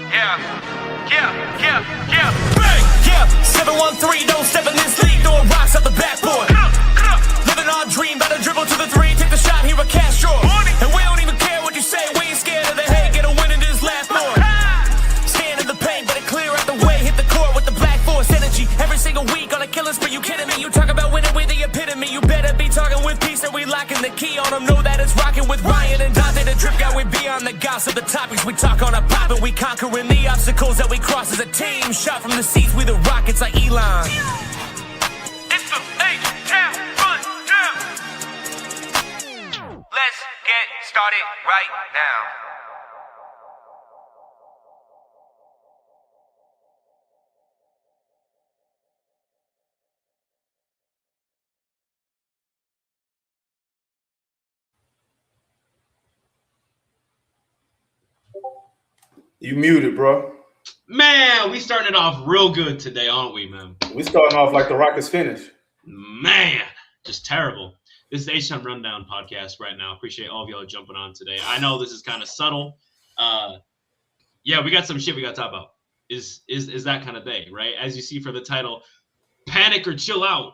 Bang! Yeah, 713, don't step in this league, throwing rocks out the backboard. Living our dream, better dribble to the three, take the shot, here a cash draw. And we don't even care what you say, we ain't scared of the hate, get a win in this last board. Stand in the paint, better clear out the way, hit the court with the black force energy. Every single week on a killing spree, you kidding me? You talk about winning with the epitome, you better be talking with peace and we locking the key on them. Know that it's rocking with Ryan and Dante, the drip guy, we beyond the gossip, the topics we talk on a pop and we conquering the obstacles that we cross as a team. Shot from the seats, we the Rockets like Elon. It's the H-Town run down. Let's get started right now. You muted, bro. Man, we starting it off real good today, aren't we, man? We starting off like the Rockets finish. Man, just terrible. This is the H-Town Rundown podcast right now. Appreciate all of y'all jumping on today. I know this is kind of subtle. Yeah, we got some shit we got to talk about. Is that kind of day, right? As you see for the title, Panic or Chill Out.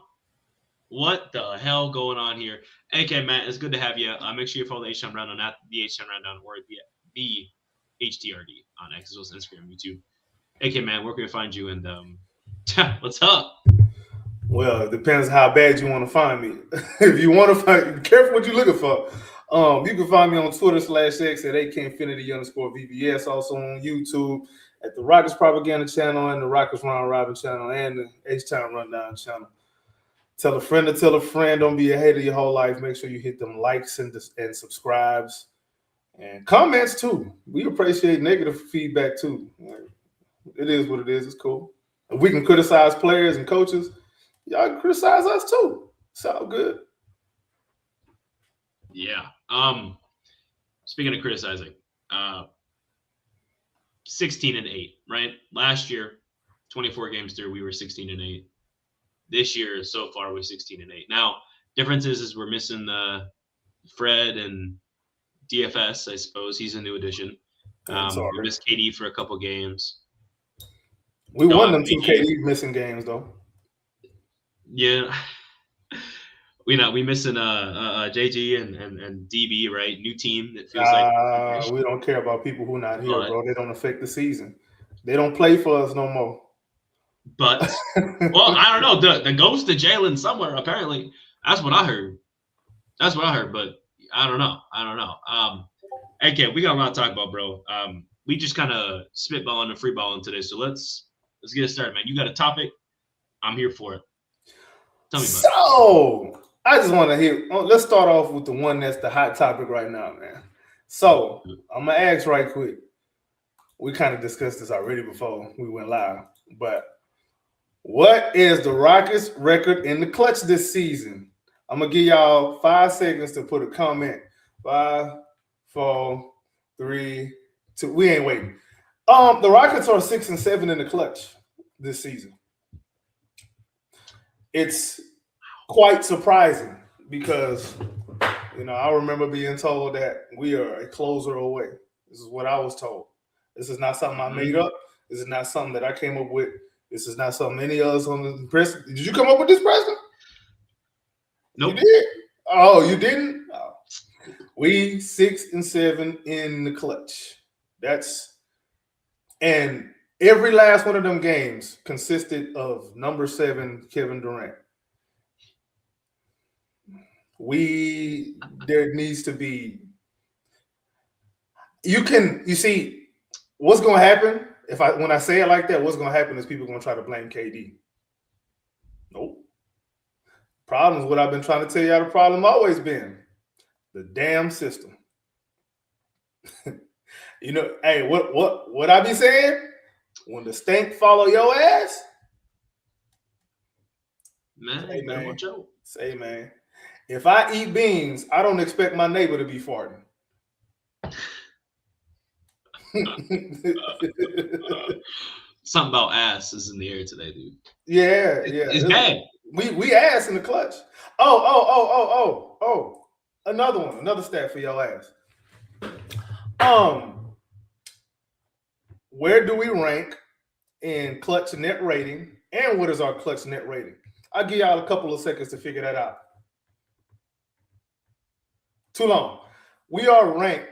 What the hell going on here? AK, Matt, it's good to have you. Make sure you follow the H-Town Rundown at the H-Town Rundown or the HTRD on X, as well as Instagram, YouTube. AK, man, where can we find you? And what's up? Well, it depends how bad you want to find me. If you want to find, be careful what you're looking for. You can find me on Twitter /X at AKinfinity_VBS. Also on YouTube at the Rockets Propaganda channel and the Rockets Round Robin channel and the H-Town Rundown channel. Tell a friend to tell a friend. Don't be a hater your whole life. Make sure you hit them likes and subscribes. And comments too. We appreciate negative feedback too. It is what it is. It's cool. If we can criticize players and coaches, y'all can criticize us too. It's all good. Yeah. Speaking of criticizing, 16-8, right? Last year, 24 games through, we were 16-8. This year, so far, we're 16-8. Now, difference is we're missing Fred and DFS, I suppose. He's a new addition. We missed KD for a couple games. We won them 2 KD missing games, though. Yeah. We missing JG and DB, right? New team. It feels like we don't care about people who not here, bro. They don't affect the season. They don't play for us no more. But, well, I don't know. The ghost of Jalen somewhere, apparently. That's what I heard. But I don't know. AK, we got a lot to talk about, bro. We just kind of spitballing and freeballing today. So let's get it started, man. You got a topic? I'm here for it. Tell me about it. So, I just want to hear. Let's start off with the one that's the hot topic right now, man. So, I'm going to ask right quick. We kind of discussed this already before we went live. But what is the Rockets' record in the clutch this season? I'm going to give y'all 5 seconds to put a comment. 5, 4, 3, 2. We ain't waiting. The Rockets are 6-7 in the clutch this season. It's quite surprising because, I remember being told that we are a closer away. This is what I was told. This is not something I made up. This is not something that I came up with. This is not something any of us on the press. Did you come up with this, Preston? Nope. You did? Oh, you didn't? Oh. We 6-7 in the clutch. And every last one of them games consisted of number 7 Kevin Durant. There needs to be. You see, what's going to happen when I say it like that? What's going to happen is people are going to try to blame KD. Nope. Problem is what I've been trying to tell y'all. The problem always been the damn system. Hey, what I be saying? When the stank follow your ass, man, say, man, if I eat beans, I don't expect my neighbor to be farting. Something about ass is in the air today, dude. Yeah. It's bad. We ass in the clutch. Oh. Another stat for your ass. where do we rank in clutch net rating, and what is our clutch net rating? I'll give y'all a couple of seconds to figure that out. Too long. We are ranked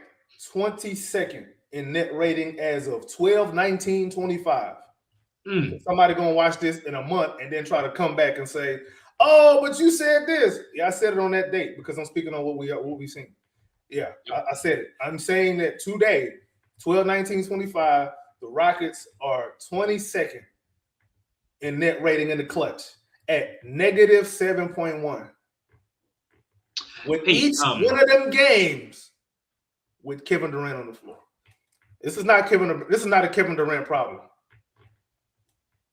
22nd in net rating as of 12/19/25. Somebody gonna watch this in a month and then try to come back and say, "Oh, but you said this." Yeah, I said it on that date because I'm speaking on what we seen. Yeah, I said it. I'm saying that today, 12/19/25, the Rockets are 22nd in net rating in the clutch at -7.1. With each one of them games with Kevin Durant on the floor. This is not a Kevin Durant problem.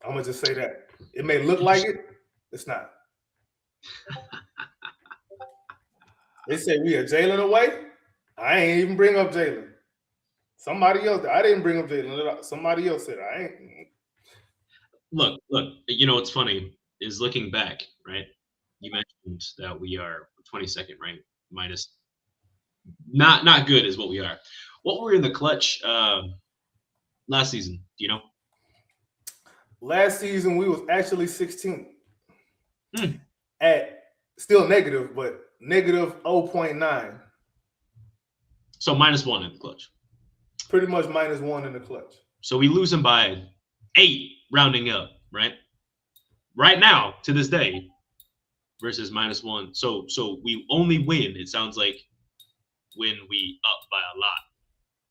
I'm gonna just say that. It may look like it, it's not. They say we are Jalen away. I ain't even bring up Jalen. Somebody else. I didn't bring up Jalen. Somebody else said I ain't. Look. You know what's funny is looking back, right? You mentioned that we are 22nd ranked, minus not good is what we are. What were we in the clutch last season? Do you know? Last season we was actually 16th at still negative, but negative 0.9. So -1 in the clutch. Pretty much -1 in the clutch. So we lose them by 8, rounding up, right? Right now, to this day, versus -1. So we only win, it sounds like, when we up by a lot.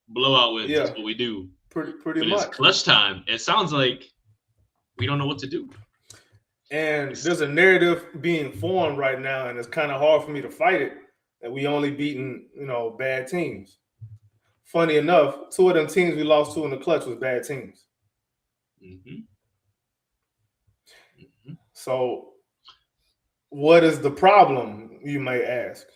Blowout wins is what we do. Pretty much. It's clutch time. It sounds like we don't know what to do. And there's a narrative being formed right now, and it's kind of hard for me to fight it, that we only beaten, bad teams. Funny enough, 2 of them teams we lost to in the clutch was bad teams. So what is the problem, you may ask?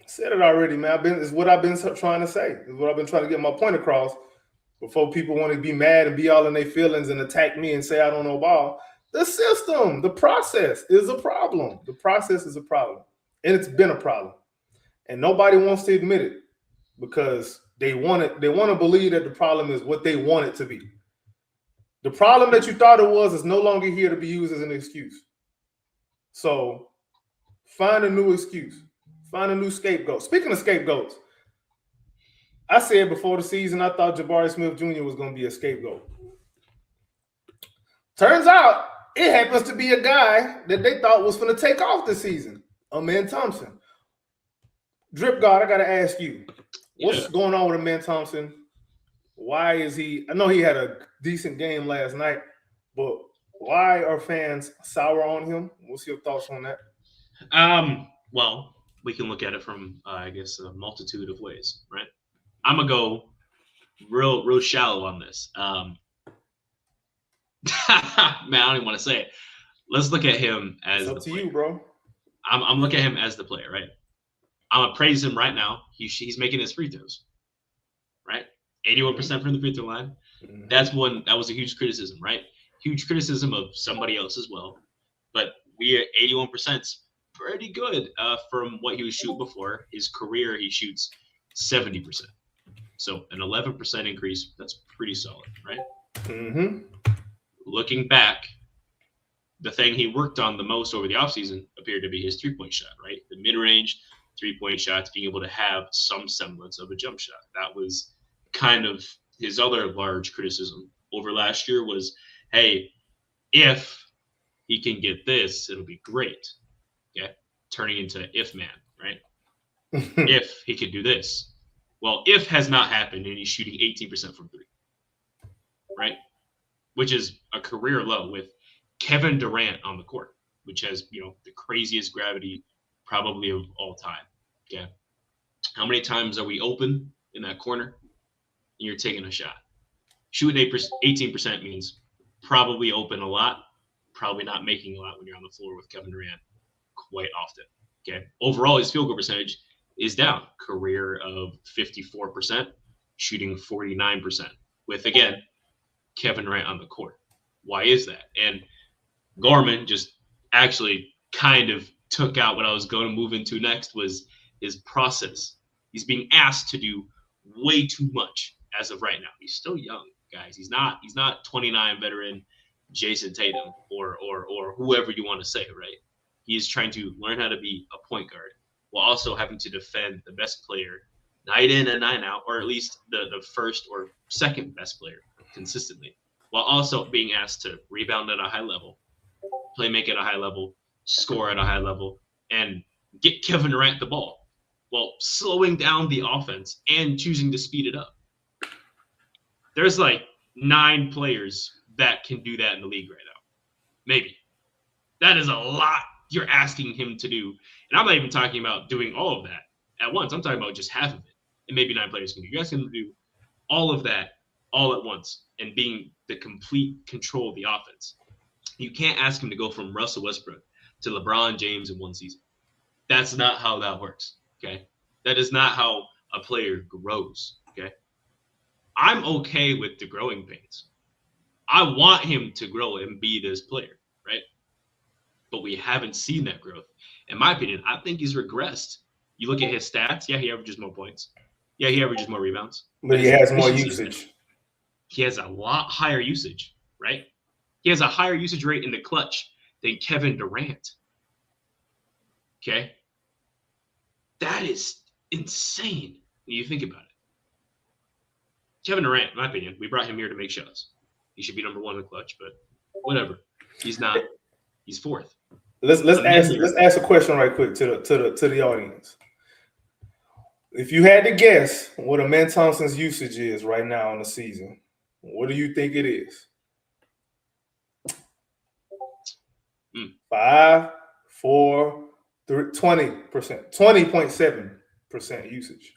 I said it already, man. It's what I've been trying to say. It's what I've been trying to get my point across before people want to be mad and be all in their feelings and attack me and say I don't know ball. The system, the process is a problem. The process is a problem. And it's been a problem. And nobody wants to admit it because they want to believe that the problem is what they want it to be. The problem that you thought it was is no longer here to be used as an excuse. So find a new excuse. Find a new scapegoat. Speaking of scapegoats, I said before the season I thought Jabari Smith Jr. was going to be a scapegoat. Turns out it happens to be a guy that they thought was going to take off this season, Amen Thompson. Drip God, I got to ask you, what's going on with Amen Thompson? Why is he – I know he had a decent game last night, but why are fans sour on him? What's your thoughts on that? Well, we can look at it from, I guess, a multitude of ways, right? I'm going to go real shallow on this. Man, I don't even want to say it. Let's look at him as it's up to you, bro. I'm looking at him as the player, right? I'm going to praise him right now. He's making his free throws, right? 81% from the free throw line. That was a huge criticism, right? Huge criticism of somebody else as well. But we at 81% is pretty good from what he was shooting before. His career, he shoots 70%. So an 11% increase, that's pretty solid, right? Looking back, the thing he worked on the most over the offseason appeared to be his three-point shot, right? The mid-range three-point shots, being able to have some semblance of a jump shot. That was kind of his other large criticism over last year was, hey, if he can get this, it'll be great. Okay? Turning into if man, right? If he could do this. Well, if has not happened, and he's shooting 18% from three, right? Which is a career low with Kevin Durant on the court, which has, the craziest gravity probably of all time. Okay. How many times are we open in that corner and you're taking a shot? Shooting 18% means probably open a lot, probably not making a lot when you're on the floor with Kevin Durant quite often. Okay. Overall, his field goal percentage is down. Career of 54%, shooting 49% with, again, Kevin Durant on the court. Why is that? And Gorman just actually kind of took out what I was going to move into next was his process. He's being asked to do way too much as of right now. He's still young. guys. He's not 29 veteran Jason Tatum or whoever you want to say, right? He is trying to learn how to be a point guard while also having to defend the best player night in and night out, or at least the first or second best player consistently, while also being asked to rebound at a high level, play make at a high level, score at a high level, and get Kevin Durant the ball while slowing down the offense and choosing to speed it up. There's like 9 players that can do that in the league right now. Maybe. That is a lot you're asking him to do. And I'm not even talking about doing all of that at once. I'm talking about just half of it. And maybe 9 players can do. You guys can do all of that all at once and being the complete control of the offense. You can't ask him to go from Russell Westbrook to LeBron James in one season. That's not how that works, okay? That is not how a player grows, okay? I'm okay with the growing pains. I want him to grow and be this player, right? But we haven't seen that growth. In my opinion, I think he's regressed. You look at his stats, yeah, he averages more points. Yeah, he averages more rebounds. But he has more usage. He has a lot higher usage, right? He has a higher usage rate in the clutch than Kevin Durant. Okay? That is insane when you think about it. Kevin Durant, in my opinion, we brought him here to make shots. He should be number 1 in the clutch, but whatever. He's not. He's 4th. Let's ask a question right quick to the audience. If you had to guess what Amen Thompson's usage is right now in the season, what do you think it is? 5, 4, 3, 20%, 20.7% usage.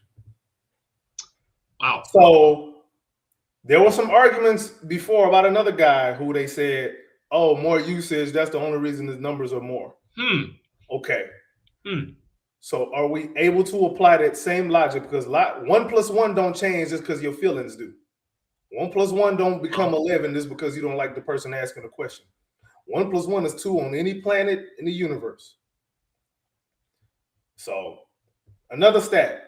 Wow. So there were some arguments before about another guy who they said, oh, more usage, that's the only reason his numbers are more. Okay. So are we able to apply that same logic? Because 1 + 1 don't change just because your feelings do. 1 + 1 don't become 11 just because you don't like the person asking the question. 1 + 1 is 2 on any planet in the universe. So another stat.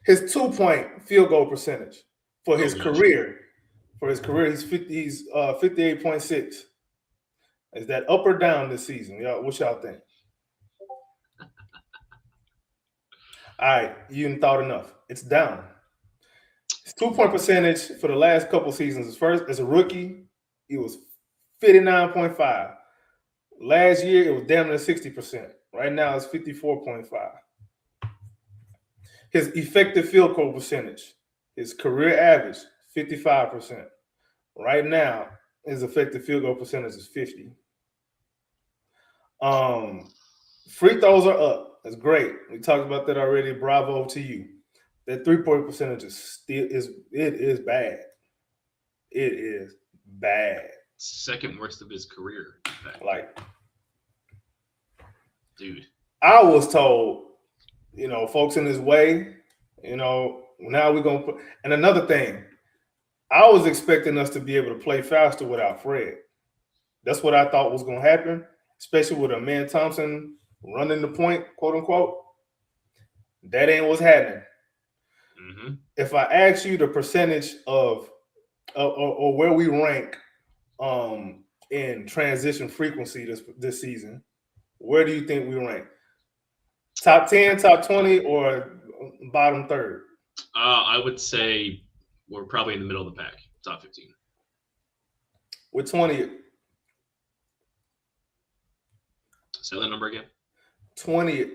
His 2-point field goal percentage for his career. For his career, he's 58.6. Is that up or down this season? Y'all, what y'all think? All right, you didn't thought enough. It's down. His 2-point percentage for the last couple seasons. His first as a rookie, he was 59.5. Last year, it was damn near 60%. Right now, it's 54.5. His effective field goal percentage, his career average, 55%. Right now, his effective field goal percentage is 50. Free throws are up. That's great. We talked about that already. Bravo to you. That 3-point percentage is bad. It is bad. Second worst of his career. Like, dude. I was told, folks in his way, now we're going to put – and another thing, I was expecting us to be able to play faster without Fred. That's what I thought was going to happen, especially with Amen Thompson running the point, quote unquote. That ain't what's happening. Mm-hmm. If I ask you the percentage of or where we rank in transition frequency this season, where do you think we rank? Top 10, top 20, or bottom third? I would say we're probably in the middle of the pack, top 15. We're 20th. Say that number again. 20th.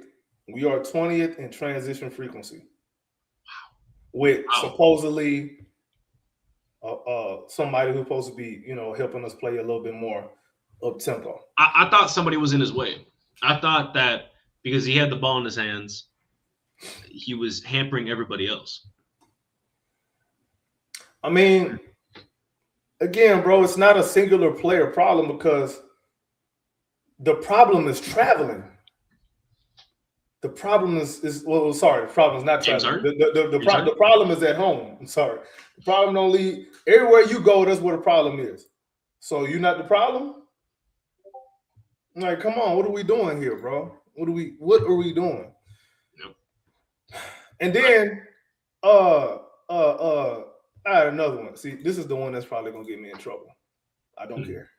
We are 20th in transition frequency. Wow. With supposedly somebody who's supposed to be, helping us play a little bit more up tempo. I thought somebody was in his way. I thought that because he had the ball in his hands, he was hampering everybody else. I mean, again, bro, it's not a singular player problem because the problem is traveling. The problem the problem is not traveling. The problem is at home. I'm sorry. The problem don't lead everywhere you go. That's where the problem is. So you're not the problem? Like, come on, what are we doing here, bro? What are we doing? Yep. And then I had another one. See, this is the one that's probably gonna get me in trouble. I don't care.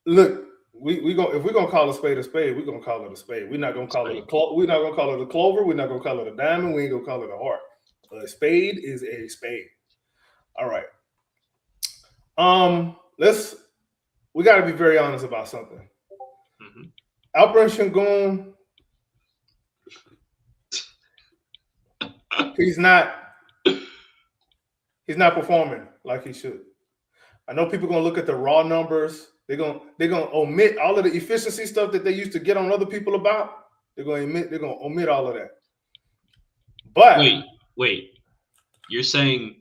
Look, we go if we're gonna call a spade, we're gonna call it a spade. We're not gonna call it we're not gonna call it a clover. We're not gonna call it a diamond. We ain't gonna call it a heart. A spade is a spade. All right. We got to be very honest about something. Alperen Sengun, he's not performing like he should. I know people are gonna look at the raw numbers. They're gonna omit all of the efficiency stuff that they used to get on other people about. They're gonna omit all of that. But wait. You're saying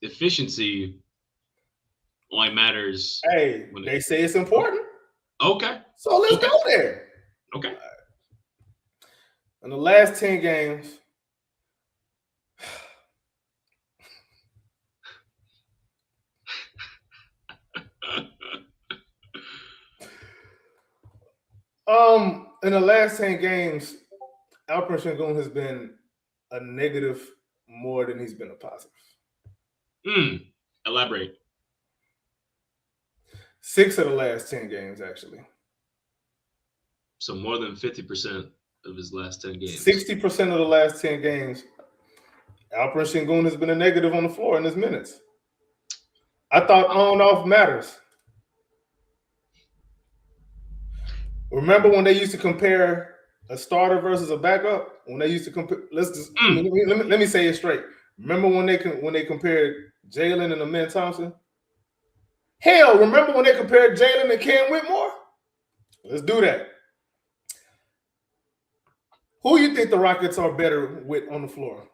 efficiency only matters. Hey, they say it's important. Okay. So let's go there. Okay. In the last 10 games, Alperen Sengun has been a negative more than he's been a positive. Elaborate. 6 of the last 10 games, actually. So more than 50% of his last 10 games. 60% of the last 10 games, Alperen Sengun has been a negative on the floor in his minutes. I thought on-off matters. Remember when they used to compare a starter versus a backup? When they used to compare, let me say it straight. Remember when they compared Jalen and Amen Thompson? Hell, remember when they compared Jalen and Cam Whitmore? Let's do that. Who you think the Rockets are better with on the floor?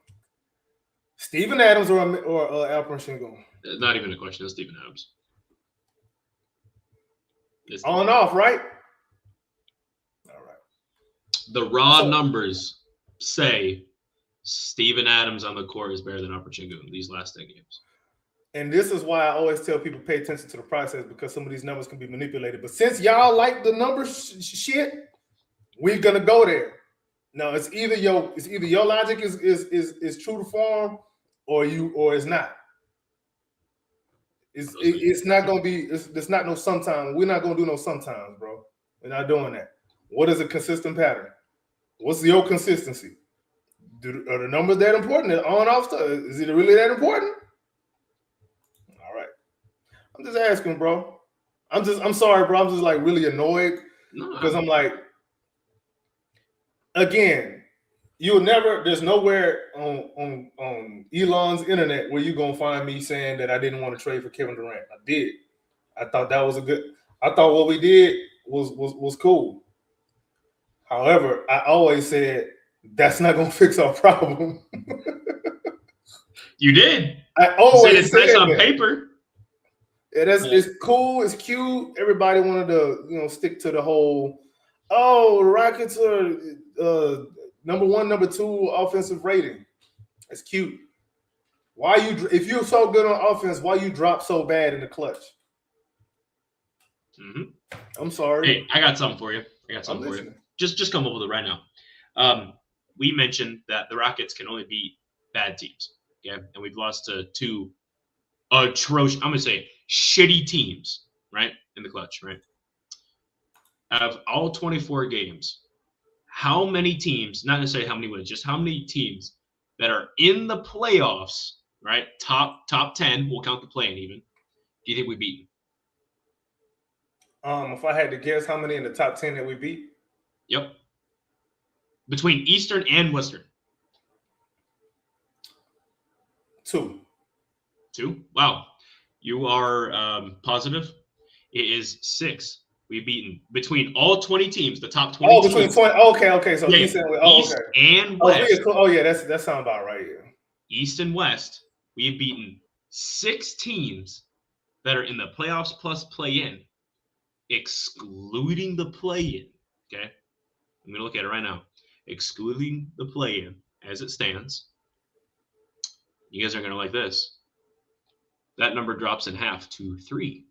Steven Adams or Alperen Sengun? Not even a question. It's Steven Adams. On and off, right? All right. The raw numbers say Steven Adams on the court is better than Alperen Sengun these last 10 games. And this is why I always tell people pay attention to the process, because some of these numbers can be manipulated. But since y'all like the numbers shit, we're gonna go there. No, it's either your logic is true to form, or it's not. It's not gonna be. It's not no sometimes. We're not gonna do no sometimes, bro. We're not doing that. What is a consistent pattern? What's your consistency? Are the numbers that important? The on-off stuff, is it really that important? All right. I'm just asking, bro. I'm sorry, bro. I'm just like really annoyed because I'm like, again, there's nowhere on Elon's internet where you're gonna find me saying that I didn't want to trade for Kevin Durant. I did. I thought what we did was cool. However, I always said that's not gonna fix our problem. You did. I always said it's nice on paper. Yeah, it's cool, it's cute. Everybody wanted to, stick to the whole, the Rockets are number 1, number 2 offensive rating. It's cute. If you're so good on offense, why you drop so bad in the clutch? Mm-hmm. I'm sorry. Hey, I got something for you. Just come up with it right now. We mentioned that the Rockets can only beat bad teams. Okay, and we've lost to 2 atrocious, I'm gonna say shitty teams, right? In the clutch, right? Out of all 24 games, how many teams, not necessarily how many wins, just how many teams that are in the playoffs, right? Top 10, we'll count the play-in even. Do you think we beat? If I had to guess, how many in the top 10 that we beat? Yep. Between Eastern and Western. 2. 2? Wow. You are positive? It is 6. We've beaten between all 20 teams, the top 20 teams. Between 20. Okay. So East and West. That sounds about right. Yeah. East and West, we've beaten 6 teams that are in the playoffs plus play-in, excluding the play-in. Okay? I'm going to look at it right now. Excluding the play-in as it stands. You guys are going to like this. That number drops in half to 3.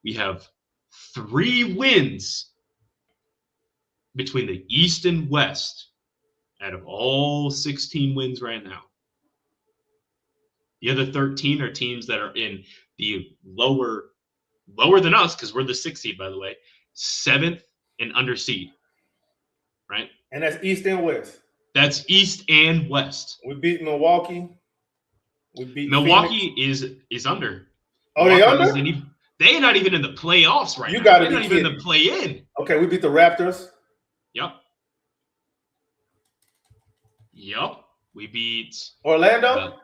We have 3 wins between the East and West out of all 16 wins right now, the other 13 are teams that are in the lower than us, because we're the 6th seed, by the way, 7th and under seed, right? And that's East and West. That's East and West. We beat Milwaukee. We beat Milwaukee Phoenix. is under. Oh, they under? They're not even in the playoffs right now. You got to They're be not kidding. even in the play-in. Okay, we beat the Raptors. Yep. We beat Orlando.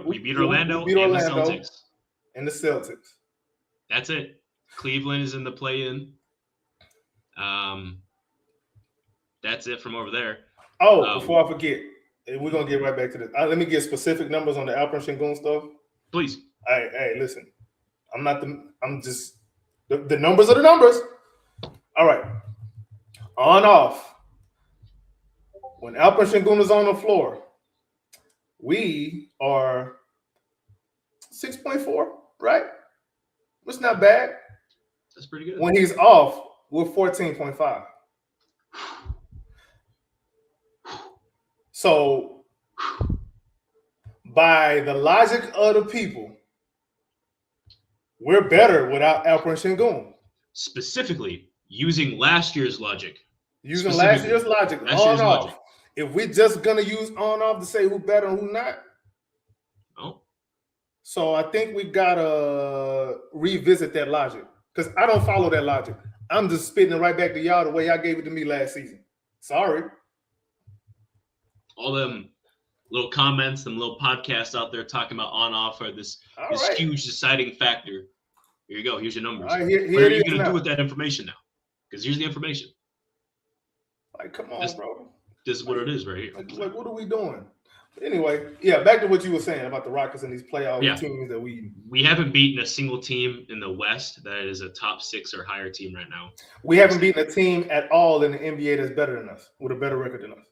We beat Orlando, we beat and Orlando the Celtics. And the Celtics. That's it. Cleveland is in the play-in. That's it from over there. Oh, before I forget, we're gonna get right back to this. Let me get specific numbers on the Alperen Sengun stuff. Please. Hey, listen. I'm just the numbers are the numbers. All right. On off. When Alperen Sengun is on the floor, we are 6.4, right? It's not bad. That's pretty good. When he's off, we're 14.5. So, by the logic of the people, we're better without Alperen Sengun. Specifically, using last year's logic. Using last year's logic, on off. If we're just gonna use on off to say who better and who not, oh. So I think we gotta revisit that logic, because I don't follow that logic. I'm just spitting it right back to y'all the way y'all gave it to me last season. Sorry. All them little comments, them little podcasts out there talking about on off are this huge deciding factor. Here you go. Here's your numbers. Right, what are you gonna do with that information now? Because here's the information. Like, come on, bro. This is what it is right here. Like, what are we doing? But anyway, yeah, back to what you were saying about the Rockets and these playoff teams that we haven't beaten a single team in the West that is a top 6 or higher team right now. We haven't beaten a team at all in the NBA that's better than us, with a better record than us.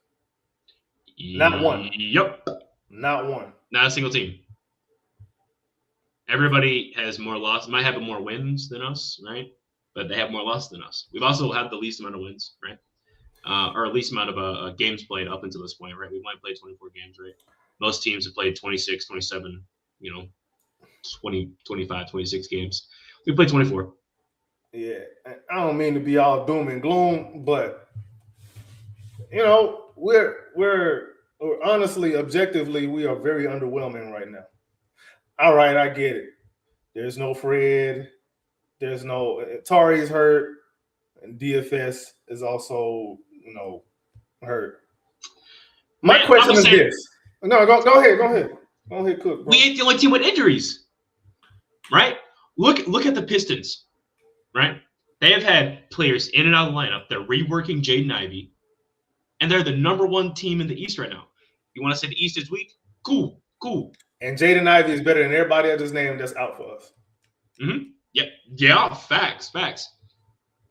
Not one. Yep. Not one. Not a single team. Everybody has more losses, might have more wins than us, right? But they have more losses than us. We've also had the least amount of wins, right? Or least amount of games played up until this point, right? We've only played 24 games, right? Most teams have played 26, 27, 20, 25, 26 games. We played 24. Yeah. I don't mean to be all doom and gloom, but, we're honestly, objectively, we are very underwhelming right now. All right, I get it. There's no Fred. There's no Tari's hurt, and DFS is also, hurt. My question is this. No, go ahead. Go ahead, Cook. Bro. We ain't the only team with injuries, right? Look at the Pistons, right? They have had players in and out of the lineup. They're reworking Jaden Ivey, and they're the number 1 team in the East right now. You want to say the East is weak? Cool. And Jaden Ivey is better than everybody else's name that's out for us. Mm-hmm. Yep. Yeah. Facts.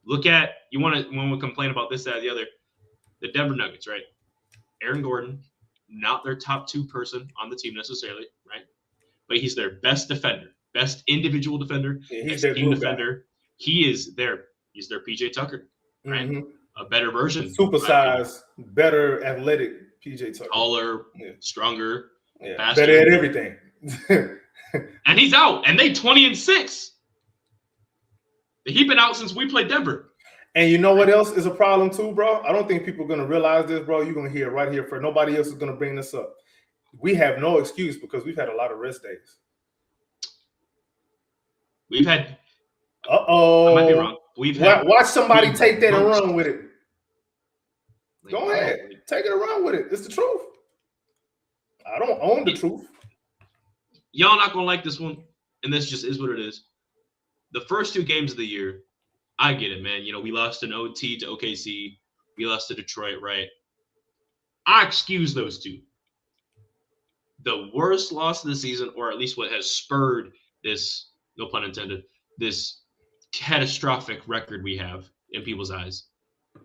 Look at when we complain about this, that, or the other. The Denver Nuggets, right? Aaron Gordon, not their top 2 person on the team necessarily, right? But he's their best defender, best individual defender, he's their team defender. He's their PJ Tucker, right? Mm-hmm. A better version, supersized, better athletic PJ Tucker, taller, stronger, faster, better at everything. And he's out, and they 20-6. He's been out since we played Denver. And you know what else is a problem too, bro? I don't think people are going to realize this, bro. You're going to hear it right here. For nobody else is going to bring this up. We have no excuse because we've had a lot of rest days. We've had. I might be wrong. Watch somebody take that and run with it. Go ahead, take it and run with it. It's the truth. I don't own the truth. Y'all not gonna like this one, and this just is what it is. The first 2 games of the year. I get it, man. We lost an OT to OKC. We lost to Detroit, right? I excuse those 2. The worst loss of the season, or at least what has spurred this, no pun intended, this catastrophic record we have in people's eyes,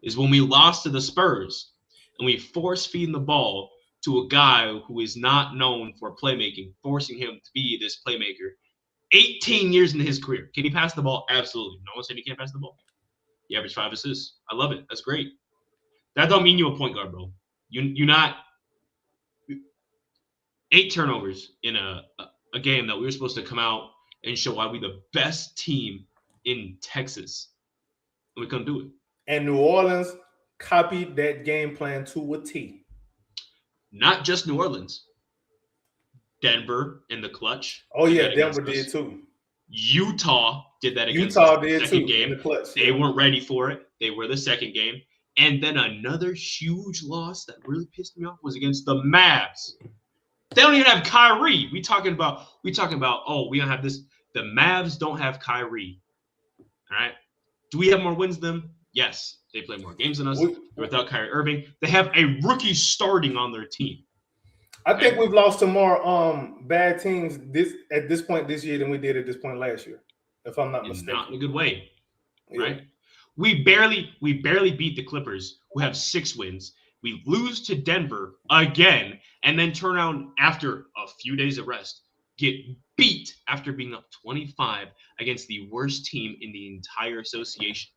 is when we lost to the Spurs and we force-feed the ball to a guy who is not known for playmaking, forcing him to be this playmaker. 18 years into his career. Can he pass the ball? Absolutely. No one said he can't pass the ball. He averaged 5 assists. I love it. That's great. That don't mean you a point guard, bro. You not 8 turnovers in a game that we were supposed to come out and show why we the best team in Texas. And we couldn't do it. And New Orleans copied that game plan to a T. Not just New Orleans. Denver in the clutch. Oh yeah, Denver did too. Utah did that against Utah us the did second too game. in the clutch. They weren't ready for it. They were the second game. And then another huge loss that really pissed me off was against the Mavs. They don't even have Kyrie. We talking about, oh, we don't have this. The Mavs don't have Kyrie. All right. Do we have more wins than them? Yes. They play more games than us. They're without Kyrie Irving. They have a rookie starting on their team. I think we've lost to more bad teams at this point this year than we did at this point last year, if I'm not mistaken. Not in a good way, right? Yeah. We barely beat the Clippers, who have 6 wins. We lose to Denver again, and then turn around after a few days of rest, get beat after being up 25 against the worst team in the entire association.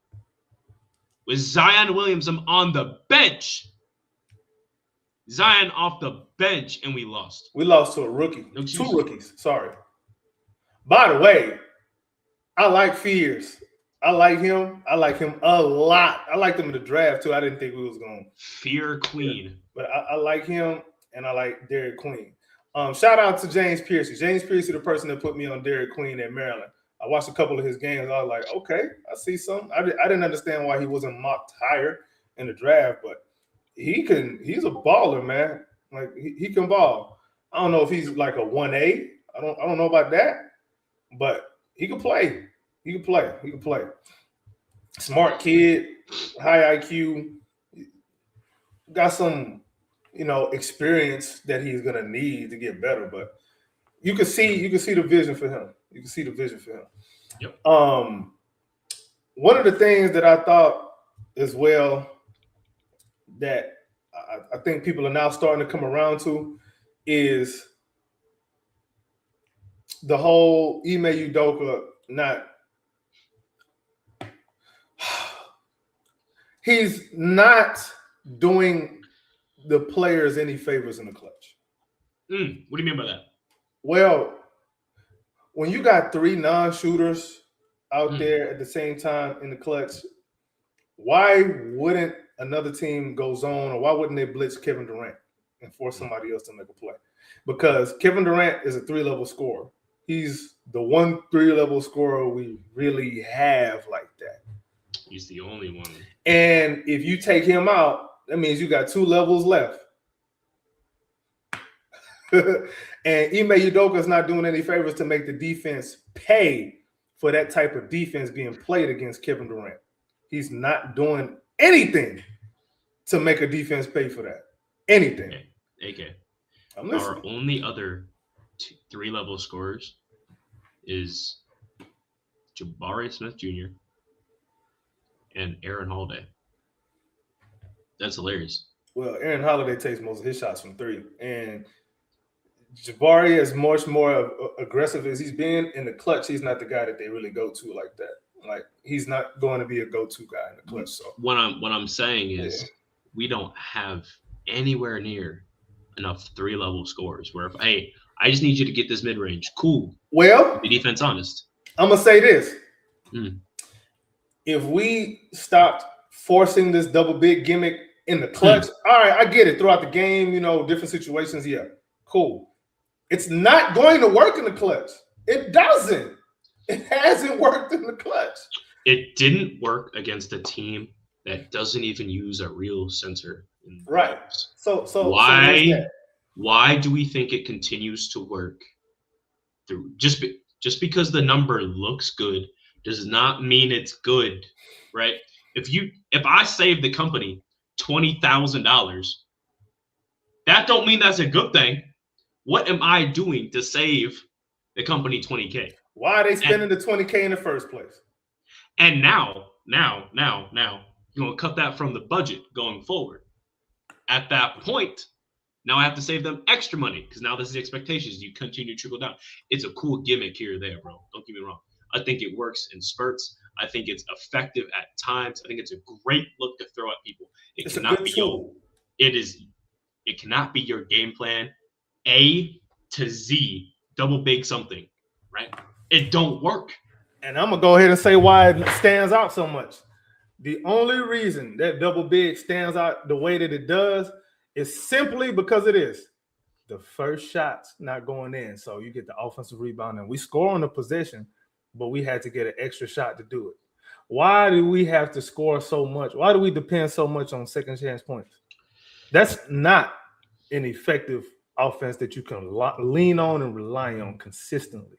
With Zion Williamson on the bench. Zion off the bench, and we lost. We lost to a rookie. No 2 rookies. Sorry. By the way, I like Fears. I like him. I like him a lot. I liked him in the draft too. I didn't think we was going Fear Queen. Yeah. But I like him, and I like Derek Queen. Shout out to James Piercy. James Piercy, the person that put me on Derek Queen at Maryland. I watched a couple of his games. I was like, okay, I see something. I didn't understand why he wasn't mocked higher in the draft, but he's a baller, man. Like he can ball. I don't know if he's like a 1A. I don't know about that, but he can play. He can play. Smart kid, high IQ, got some, experience that he's gonna need to get better. But you can see the vision for him. Yep. One of the things that I thought as well that I think people are now starting to come around to is the whole Ime Udoka he's not doing the players any favors in the clutch. What do you mean by that? Well, when you got 3 non-shooters out there at the same time in the clutch, why wouldn't another team go zone, or why wouldn't they blitz Kevin Durant and force somebody else to make a play? Because Kevin Durant is a 3-level scorer. He's the one 3-level scorer we really have like that. He's the only one. And if you take him out, that means you got 2 levels left. And Ime Udoka is not doing any favors to make the defense pay for that type of defense being played against Kevin Durant. He's not doing anything to make a defense pay for that. Anything. Okay. I'm Our only other 3-level scorers is Jabari Smith Jr. and Aaron Holiday. That's hilarious. Well, Aaron Holiday takes most of his shots from 3. And Jabari, as much more aggressive as he's been in the clutch, he's not the guy that they really go to like that. Like, he's not going to be a go-to guy in the clutch. So what I'm saying is we don't have anywhere near enough 3-level scorers where if, hey, I just need you to get this mid-range. Cool. Well, be defense honest. I'm going to say this. If we stopped forcing this double big gimmick in the clutch, all right, I get it. Throughout the game, different situations, yeah, cool. It's not going to work in the clutch. It doesn't. It hasn't worked in the clutch. It didn't work against a team that doesn't even use a real center. Right. So why do we think it continues to work? Just because the number looks good does not mean it's good, right? If I save the company $20,000, that don't mean that's a good thing. What am I doing to save the company $20K? Why are they spending the $20K in the first place? And now, you're going to cut that from the budget going forward. At that point, now I have to save them extra money because now this is the expectations. You continue to trickle down. It's a cool gimmick here or there, bro. Don't get me wrong. I think it works in spurts. I think it's effective at times. I think it's a great look to throw at people. It's a good tool. It cannot be your game plan A to Z, double big something, right? It don't work. And I'm gonna go ahead and say why it stands out so much. The only reason that double big stands out the way that it does is simply because it is the first shot's not going in. So you get the offensive rebound and we score on the possession, but we had to get an extra shot to do it. Why do we have to score so much? Why do we depend so much on second chance points? That's not an effective offense that you can lean on and rely on consistently.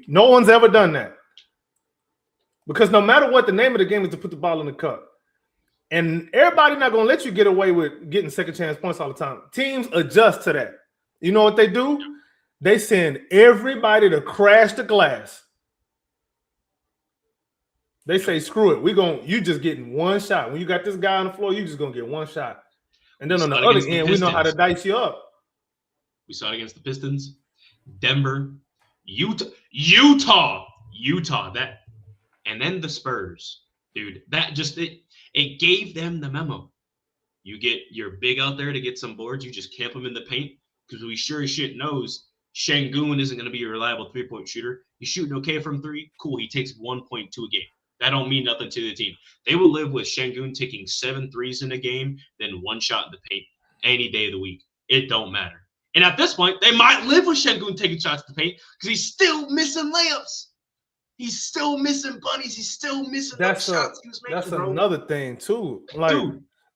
No one's ever done that. Because no matter what, the name of the game is to put the ball in the cup. And everybody not going to let you get away with getting second chance points all the time. Teams adjust to that. You know what they do? They send everybody to crash the glass. They say, screw it. You just getting one shot. When you got this guy on the floor, you just going to get one shot. And then on the other end, we know how to dice you up. We saw it against the Pistons, Denver, Utah, that, and then the Spurs, dude. That just it gave them the memo. You get your big out there to get some boards. You just camp them in the paint because we sure as shit knows Şengün isn't going to be a reliable 3-point shooter. He's shooting okay from three. Cool. He takes 1.2 a game. That don't mean nothing to the team. They will live with Şengün taking 7 threes in a game, then one shot in the paint any day of the week. It don't matter. And at this point, they might live with Şengün taking shots to the paint because he's still missing layups. He's still missing bunnies. He's still missing those shots he was making. That's another thing, too. Like,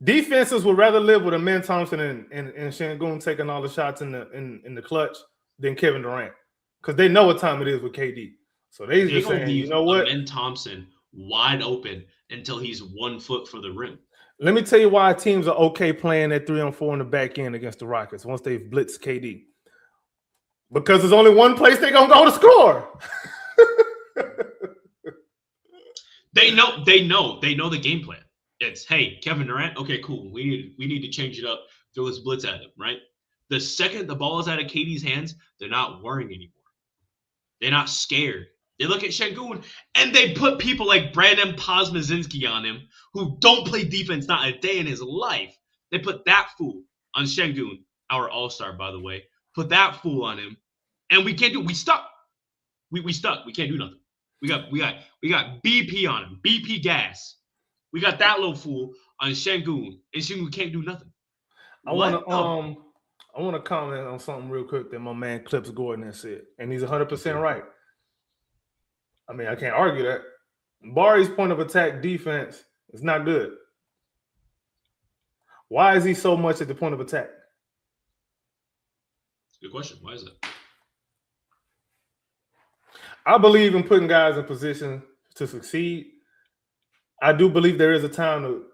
defenses would rather live with Amen Thompson and Şengün taking all the shots in the clutch than Kevin Durant because they know what time it is with KD. So they just saying, you know what? Amen Thompson wide open until he's 1 foot for the rim. Let me tell you why teams are okay playing that 3-on-4 in the back end against the Rockets once they've blitzed KD. Because there's only one place they're gonna go to score. They know the game plan. It's, hey, Kevin Durant, okay, cool. We need to change it up. Throw this blitz at him, right? The second the ball is out of KD's hands, they're not worrying anymore. They're not scared. They look at Şengün and they put people like Brandon Posmazinski on him who don't play defense not a day in his life. They put that fool on Şengün, our all-star, by the way. Put that fool on him, and we can't do. We stuck. We stuck. We can't do nothing. We got BP on him. BP gas. We got that little fool on Şengün, and Şengün can't do nothing. I want to comment on something real quick that my man Clips Gordon has said, and he's 100% right. I mean, I can't argue that. Bari's point of attack defense is not good. Why is he so much at the point of attack? Good question. Why is it? I believe in putting guys in position to succeed. I do believe there is a time to,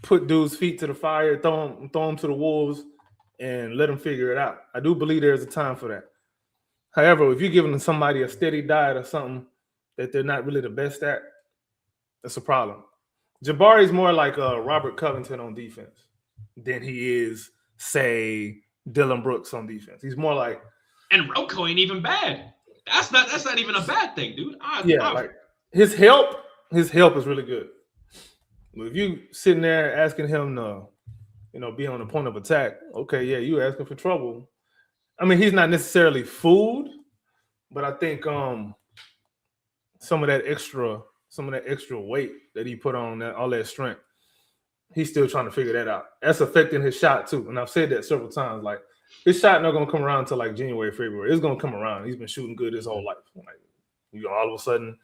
put dudes' feet to the fire, throw them to the wolves, and let them figure it out. I do believe there's a time for that. However, if you're giving somebody a steady diet or something that they're not really the best at, that's a problem. Jabari's more like Robert Covington on defense than he is, say, Dylan Brooks on defense. He's more like, and Rocco ain't even bad. That's not even a bad thing, dude. Like his help is really good. But if you sitting there asking him to, be on the point of attack, okay, yeah, you asking for trouble. I mean, he's not necessarily fooled, but I think some of that extra weight that he put on all that strength, he's still trying to figure that out. That's affecting his shot too. And I've said that several times. Like, his shot not gonna come around until like January, February. It's gonna come around. He's been shooting good his whole life. Like, all of a sudden,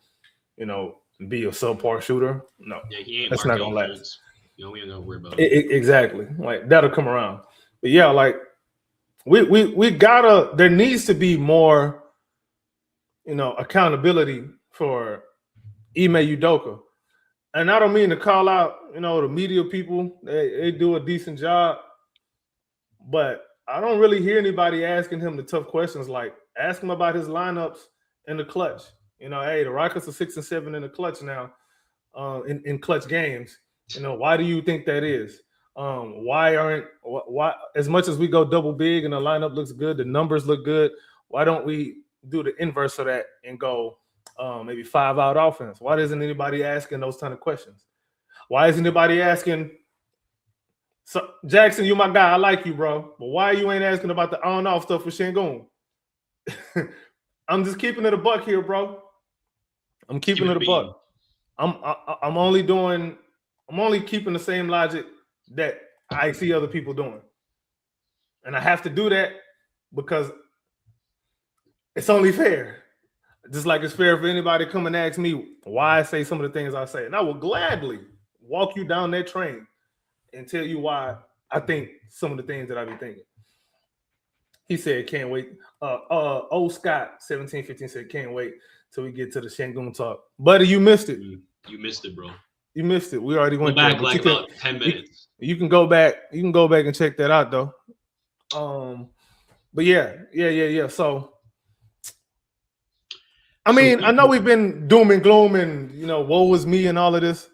be a subpar shooter. No, yeah, he ain't. That's not gonna last. We ain't gonna worry about it. Exactly. Like, that'll come around. But yeah, like we gotta. There needs to be more, accountability for Ime Udoka. And I don't mean to call out, the media people. They do a decent job, but I don't really hear anybody asking him the tough questions. Like, ask him about his lineups in the clutch. Hey, the Rockets are 6 and 7 in the clutch now, in clutch games. Why do you think that is? Why as much as we go double big and the lineup looks good, the numbers look good, why don't we do the inverse of that and go, maybe 5-out offense. Why isn't anybody asking those kind of questions? Why isn't anybody asking? So Jackson, you my guy. I like you, bro. But why you ain't asking about the on-off stuff for Şengün? I'm just keeping it a buck here, bro. I'm keeping it a buck. I'm only keeping the same logic that I see other people doing. And I have to do that because it's only fair. Just like it's fair for anybody to come and ask me why I say some of the things I say. And I will gladly walk you down that train and tell you why I think some of the things that I be thinking. He said, can't wait. Old Scott 1715 said, can't wait till we get to the Şengün talk. Buddy, you missed it. You missed it, bro. You missed it. We already went back there. like about 10 minutes. You can go back. You can go back and check that out, though. But yeah. So, I mean, I know we've been doom and gloom and woe is me and all of this.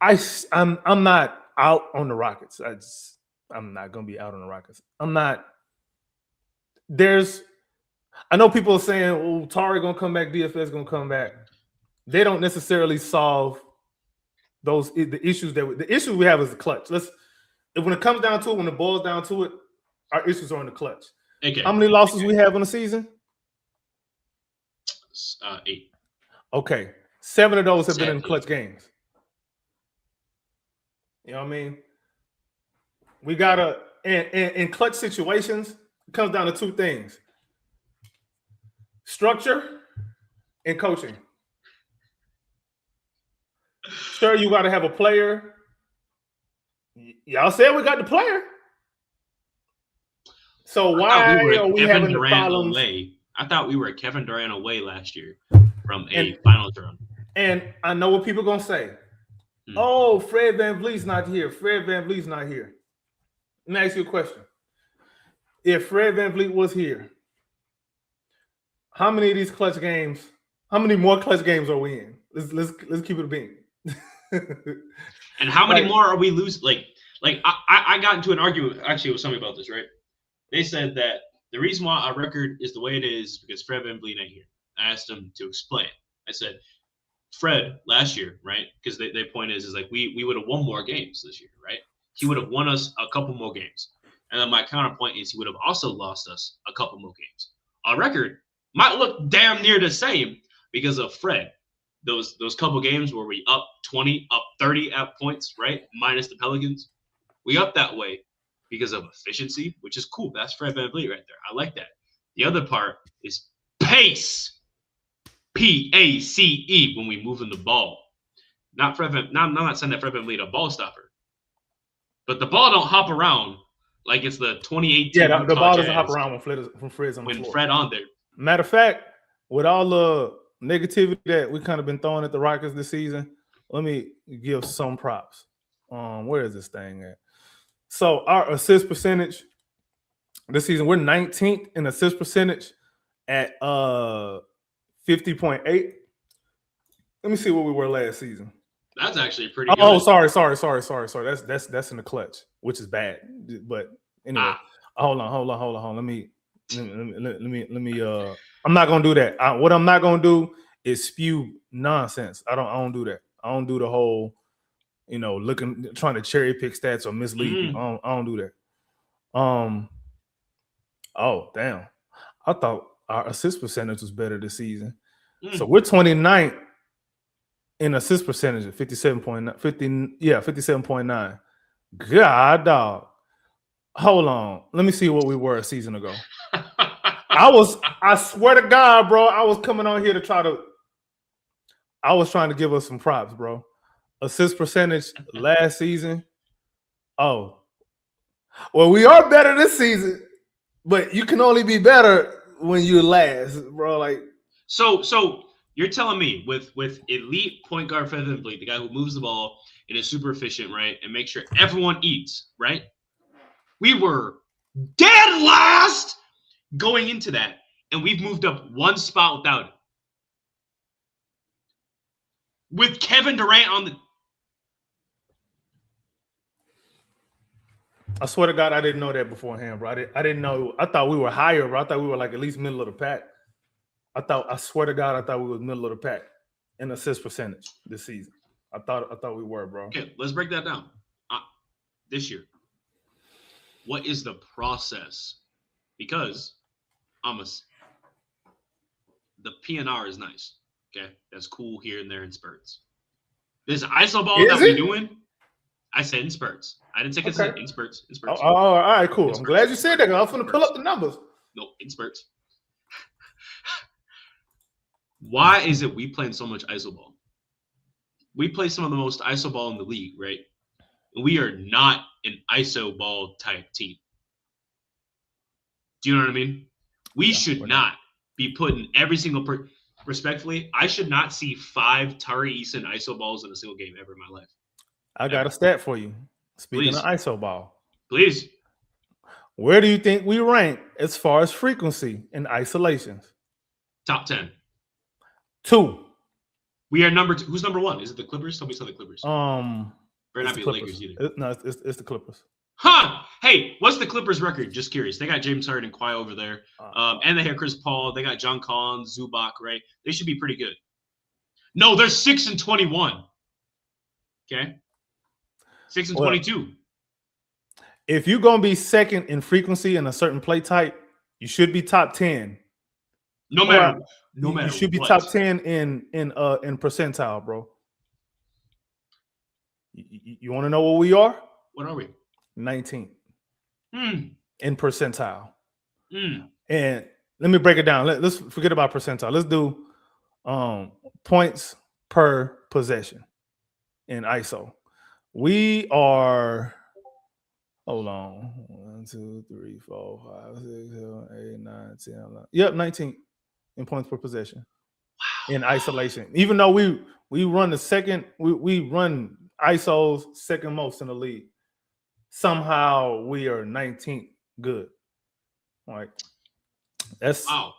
I'm not out on the Rockets. I'm not gonna be out on the Rockets. I'm not. I know people are saying, "Oh, Tari gonna come back, DFS gonna come back." They don't necessarily solve the issues we have is the clutch. When it comes down to it, when it boils down to it, our issues are in the clutch. Okay. How many losses we have in the season? 8. Okay, 7 of those have been in clutch games. You know what I mean? We gotta in clutch situations. It comes down to 2 things: structure and coaching. Sure, you got to have a player. Y'all said we got the player. So why are we having the problems? I thought we were Kevin Durant away last year from a finals run. And I know what people are going to say. Oh, Fred VanVleet's not here. Fred VanVleet's not here. Let me ask you a question. If Fred VanVleet was here, how many of these clutch games, how many more clutch games are we in? Let's keep it a bean. And how many more are we losing? I got into an argument actually with somebody about this, right? They said that the reason why our record is the way it is because Fred VanVleet ain't here. I asked them to explain. I said, Fred last year, right? Because their point is like we would have won more games this year, right? He would have won us a couple more games. And then my counterpoint is he would have also lost us a couple more games. Our record might look damn near the same because of Fred. Those couple games where we up 20, up 30 at points, right? Minus the Pelicans. We up that way because of efficiency, which is cool. That's Fred VanVleet right there. I like that. The other part is pace. P-A-C-E when we moving the ball. I'm not saying that Fred VanVleet a ball stopper. But the ball don't hop around like it's the 2018. Yeah, the ball doesn't hop around when Fred's on the floor. When Fred on there. Matter of fact, with all the negativity that we kind of been throwing at the Rockets this season, let me give some props. Where is this thing at? So our assist percentage this season, we're 19th in assist percentage at 50.8. Let me see what we were last season. That's actually pretty good. Oh, sorry. That's in the clutch, which is bad. But anyway, hold on. Let me. I'm not gonna do that. What I'm not gonna do is spew nonsense. I don't do that. I don't do the whole, trying to cherry pick stats or mislead people. I don't do that. Oh damn! I thought our assist percentage was better this season. So we're 29th in assist percentage at 57.9. God, dog. Hold on. Let me see what we were a season ago. I swear to God, bro, I was coming on here I was trying to give us some props, bro. Assist percentage last season. Oh. Well, we are better this season, but you can only be better when you last, bro. Like, so you're telling me with elite point guard Fred VanVleet, the guy who moves the ball and is super efficient, right, and make sure everyone eats, right? We were dead last going into that, and we've moved up one spot without it. With Kevin Durant on the. I swear to God, I didn't know that beforehand, bro. I didn't know. I thought we were higher, bro. I thought we were like at least middle of the pack. I swear to God, I thought we was middle of the pack in assist percentage this season. I thought we were, bro. Okay, let's break that down. This year, what is the process? Because the PNR is nice. Okay, that's cool here and there in spurts. This ISO ball that we're doing, I said in spurts. I didn't say consistent. In spurts. In spurts. Oh, all right, cool. I'm glad you said that. I was going to pull up the numbers. No, in spurts. Why is it we playing so much ISO ball? We play some of the most ISO ball in the league, right? We are not an ISO ball type team. Do you know what I mean? We should not be putting every single respectfully, I should not see 5 Tari Eason ISO balls in a single game ever in my life. I got a stat for you. Speaking of ISO ball. Please. Where do you think we rank as far as frequency in isolations? Top 10. 2. We are number 2. Who's number 1? Is it the Clippers? Tell me it's not the Clippers. Better not be the Clippers. Lakers either. No, it's the Clippers. Huh? Hey, what's the Clippers record? Just curious. They got James Harden and Kawhi over there. And they have Chris Paul. They got John Collins, Zubac, right? They should be pretty good. No, they're 6-21. Okay? 6-22. If you're going to be second in frequency in a certain play type, you should be top 10. No matter you should be what. top 10 in percentile, bro. You want to know what we are? What are we? 19 in percentile. And let me break it down. Let's forget about percentile. Let's do points per possession in ISO. We are, hold on, 1, 2, 3, 4, 5, 6, 7, 8, 9, 10, 11. Yep, 19 in points per possession. Wow. In isolation. Even though we run the second, we run ISOs second most in the league. Somehow we are 19th good. Like that's wow.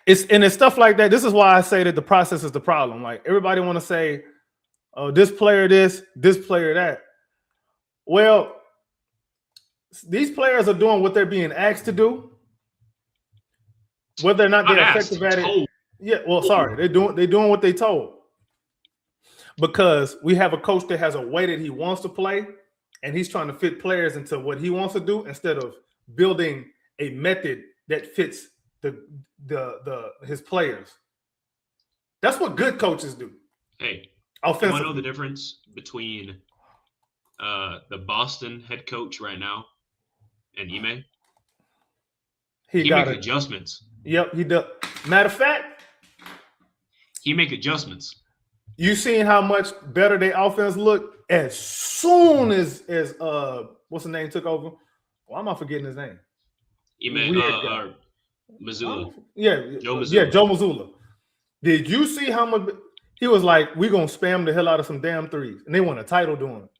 It's stuff like that. This is why I say that the process is the problem. Like everybody want to say, oh, this player this player that. Well, these players are doing what they're being asked to do. Whether or not they're effective at it. Yeah, well, sorry. They're doing what they told. Because we have a coach that has a way that he wants to play, and he's trying to fit players into what he wants to do instead of building a method that fits his players. That's what good coaches do. Hey, you want to know the difference between the Boston head coach right now and Ime? He make adjustments. Yep, he does. Matter of fact, he make adjustments. You seen how much better their offense looked as soon as what's the name took over? Why am I forgetting his name? Mazzulla. Joe Mazzulla. Did you see how much he was like? We're gonna spam the hell out of some damn threes, and they won a title doing it.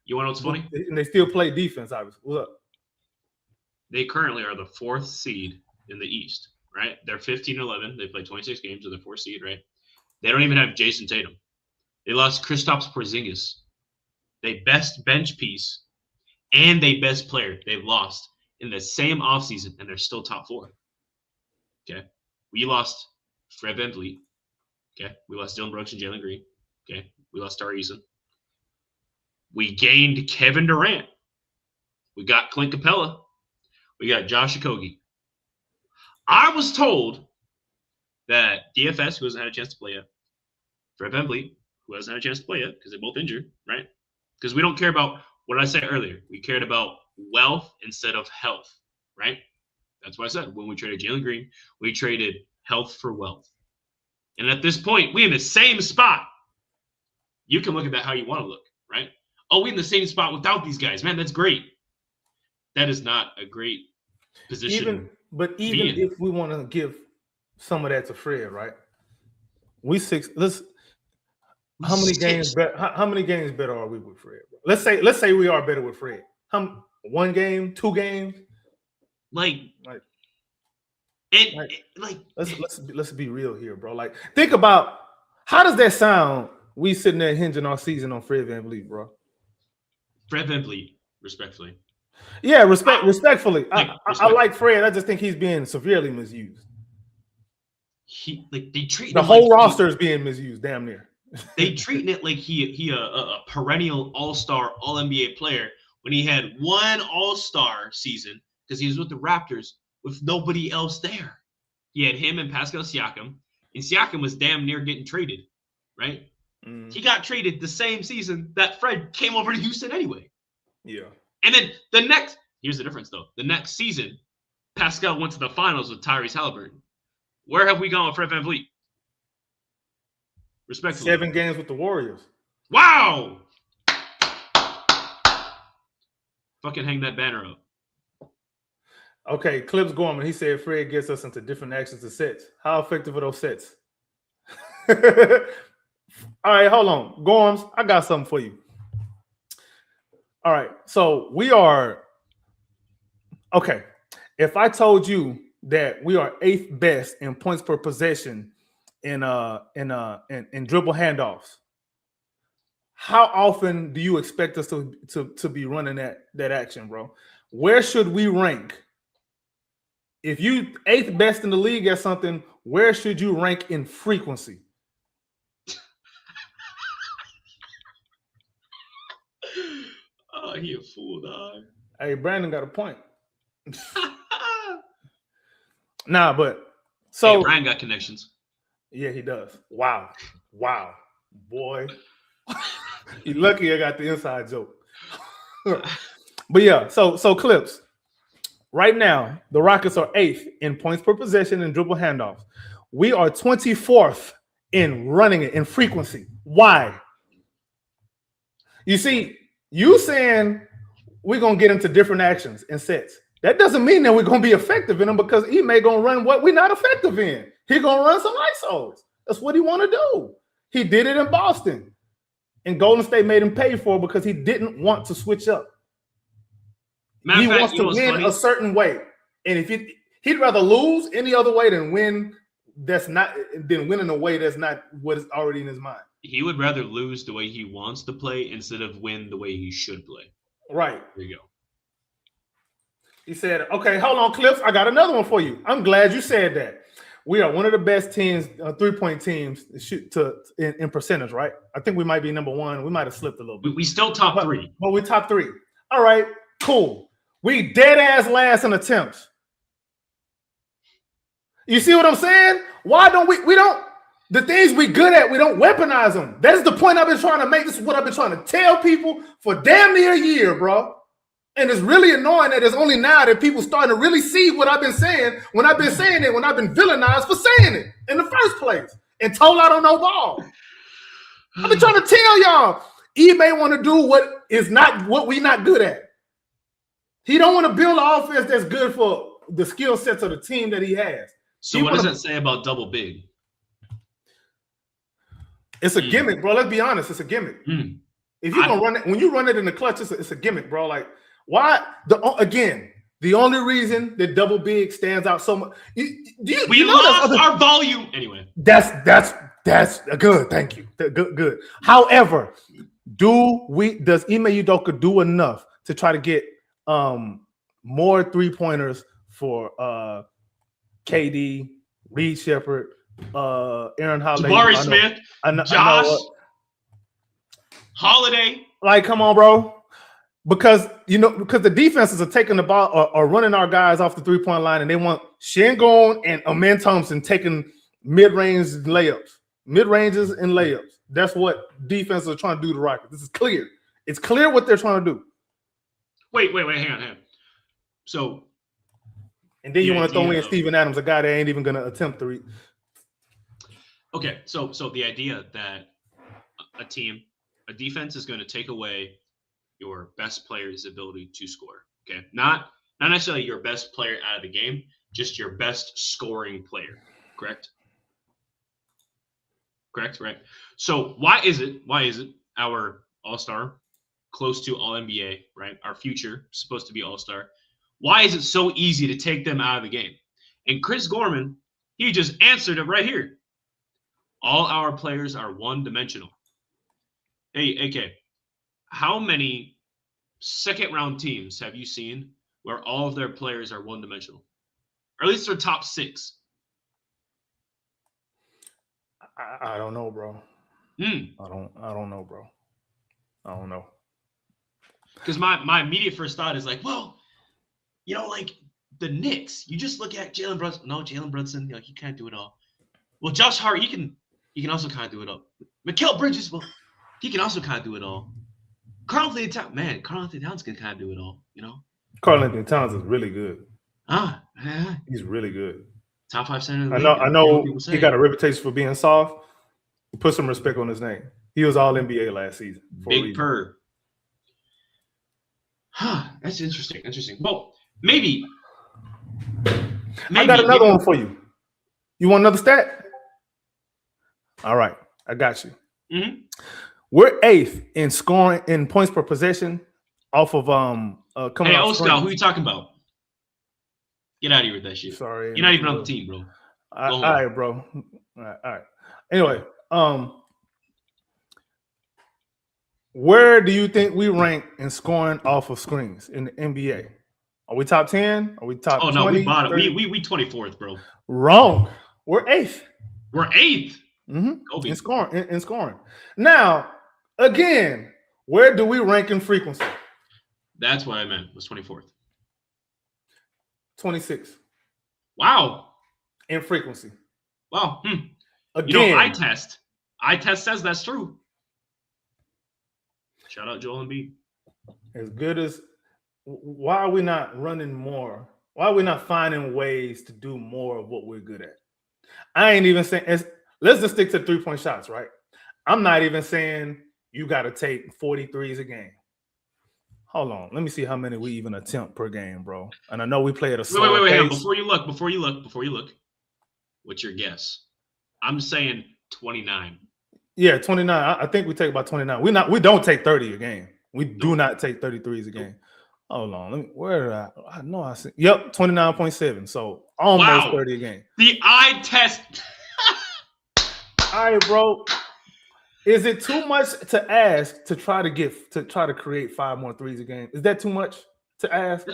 You want to know what's funny? And they still play defense. Obviously, what's up? They currently are the 4th seed in the East, right? They're 15-11. They play 26 games. They're the 4th seed, right? They don't even have Jason Tatum. They lost Kristaps Porzingis. They best bench piece and they best player they've lost in the same offseason, and they're still top 4. Okay. We lost Fred VanVleet. Okay. We lost Dylan Brooks and Jalen Green. Okay. We lost Tari Eason. We gained Kevin Durant. We got Clint Capella. We got Josh Okogie. I was told that DFS, who hasn't had a chance to play yet, Fred VanVleet, who hasn't had a chance to play yet because they're both injured, right? Because we don't care about what I said earlier. We cared about wealth instead of health, right? That's what I said. When we traded Jalen Green, we traded health for wealth. And at this point, we're in the same spot. You can look at that how you want to look, right? Oh, we're in the same spot without these guys. Man, that's great. That is not a great position. Even if we want to give some of that to Fred, right? How many games better are we with Fred? Let's say we are better with Fred. 1 game, 2 games? Let's be real here, bro. Like, think about how does that sound? We sitting there hinging our season on Fred VanVleet, bro. Fred VanVleet, respectfully. Yeah, respectfully. I like Fred. I just think he's being severely misused. they treat The him whole like roster is being misused, damn near. they treating it like he a perennial all-star, all-NBA player when he had one all-star season because he was with the Raptors with nobody else there. He had him and Pascal Siakam, and Siakam was damn near getting traded, right? Mm, He got traded the same season that Fred came over to Houston anyway. yeah. And then here's the difference though. The next season, Pascal went to the finals with Tyrese Halliburton. Where have we gone with Fred VanVleet? Respectfully. 7 games with the Warriors. Wow! Fucking hang that banner up. Okay, Clips Gorman, he said Fred gets us into different actions and sets. How effective are those sets? All right, hold on. Gorms, I got something for you. All right, so we are okay. If I told you that we are 8th best in points per possession in dribble handoffs, how often do you expect us to be running that action, bro? Where should we rank? If you 8th best in the league at something, where should you rank in frequency? Oh, he a fool, dog. Hey, Brandon got a point. Nah, but so hey, Brian got connections. Yeah, he does. Wow, boy. You lucky I got the inside joke. But yeah, so Clips. Right now, the Rockets are 8th in points per possession and dribble handoffs. We are 24th in running it in frequency. Why? You see, you saying we're gonna get into different actions and sets. That doesn't mean that we're gonna be effective in them because he may gonna run what we're not effective in. He gonna run some ISOs. That's what he want to do. He did it in Boston, and Golden State made him pay for it because he didn't want to switch up. He wants to win a certain way, and if he'd rather lose any other way than win in a way that's not what is already in his mind. He would rather lose the way he wants to play instead of win the way he should play. Right. There you go. He said, okay, hold on, Clips. I got another one for you. I'm glad you said that. We are one of the best teams, 3-point teams in percentage, right? I think we might be number 1. We might have slipped a little bit. We still top 3. But we top 3. All right, cool. We dead ass last in attempts. You see what I'm saying? Why don't we don't the things we good at, we don't weaponize them. That's the point I've been trying to make. This is what I've been trying to tell people for damn near a year, bro. And it's really annoying that it's only now that people starting to really see what I've been saying when I've been saying it, when I've been villainized for saying it in the first place and told I don't know ball. I've been trying to tell y'all, he may want to do what we not good at. He don't want to build an offense that's good for the skill sets of the team that he has. So what does that say about double big? It's a gimmick, bro. Let's be honest. It's a gimmick. If you gonna run it, when you run it in the clutch, it's a gimmick, bro. Like, why? The only reason that double big stands out so much. We lost our volume anyway. That's good. Thank you. Good. However, does Ime Udoka do enough to try to get more 3-pointers for KD, Reed Shepherd, Aaron Holiday, Jabari Smith, Josh, Holiday? Like, come on, bro. Because the defenses are taking the ball or running our guys off the 3-point line, and they want Şengün and Amen Thompson taking mid-ranges and layups. That's what defenses are trying to do to Rockets. This is clear. It's clear what they're trying to do. Wait, hang on. So, and then you want to throw in Steven Adams, a guy that ain't even going to attempt to read. Okay, so the idea that a defense is going to take away your best player's ability to score. Okay, not necessarily your best player out of the game, just your best scoring player. Correct, right? So why is it our all-star, close to all-NBA, right? Our future supposed to be all-star. Why is it so easy to take them out of the game? And Chris Gorman, he just answered it right here. All our players are one-dimensional. Hey, AK, how many second-round teams have you seen where all of their players are one-dimensional? Or at least their top 6? I don't know, bro. Mm. I don't know, bro. I don't know. Because my immediate first thought is like, well, like the Knicks. You just look at Jalen Brunson. No, Jalen Brunson, he can't do it all. Well, Josh Hart, he can also kind of do it all. Mikal Bridges, well, he can also kind of do it all. Karl Anthony Towns can kind of do it all. Karl Anthony Towns is really good. Yeah. He's really good. Top 5 center in the I league. know he got a reputation for being soft. Put some respect on his name. He was all NBA last season. Big Purr. That's interesting. Well, maybe. I got another one for you. You want another stat? All right, I got you. Mm-hmm. We're 8th in scoring in points per possession off of coming. Hey, Oscar, who you talking about? Get out of here with that shit. Sorry, you're not even on the team, bro. All right, bro. All right. Anyway, where do you think we rank in scoring off of screens in the NBA? Are we top 10? Are we top 20? Oh, no, we bottom. We 24th, bro. Wrong. We're 8th. We're 8th? Mm-hmm. In scoring. Now, again, where do we rank in frequency? That's what I meant. Was 24th. 26. Wow. In frequency. Wow. Again. Eye test says that's true. Shout out Joel Embiid. As good as, why are we not running more? Why are we not finding ways to do more of what we're good at? I ain't even saying, let's just stick to 3-point shots, right? I'm not even saying you got to take 43s a game. Hold on. Let me see how many we even attempt per game, bro. And I know we play at a slower Wait. pace. Before you look. What's your guess? I'm saying 29. Yeah, 29. I think we take about 29. We don't take 30 a game. We do not take 33s a game. Hold on. Where did I know I see. Yep, 29.7. So almost 30 a game. The eye test. All right, bro. Is it too much to ask to try to create 5 more threes a game? Is that too much to ask?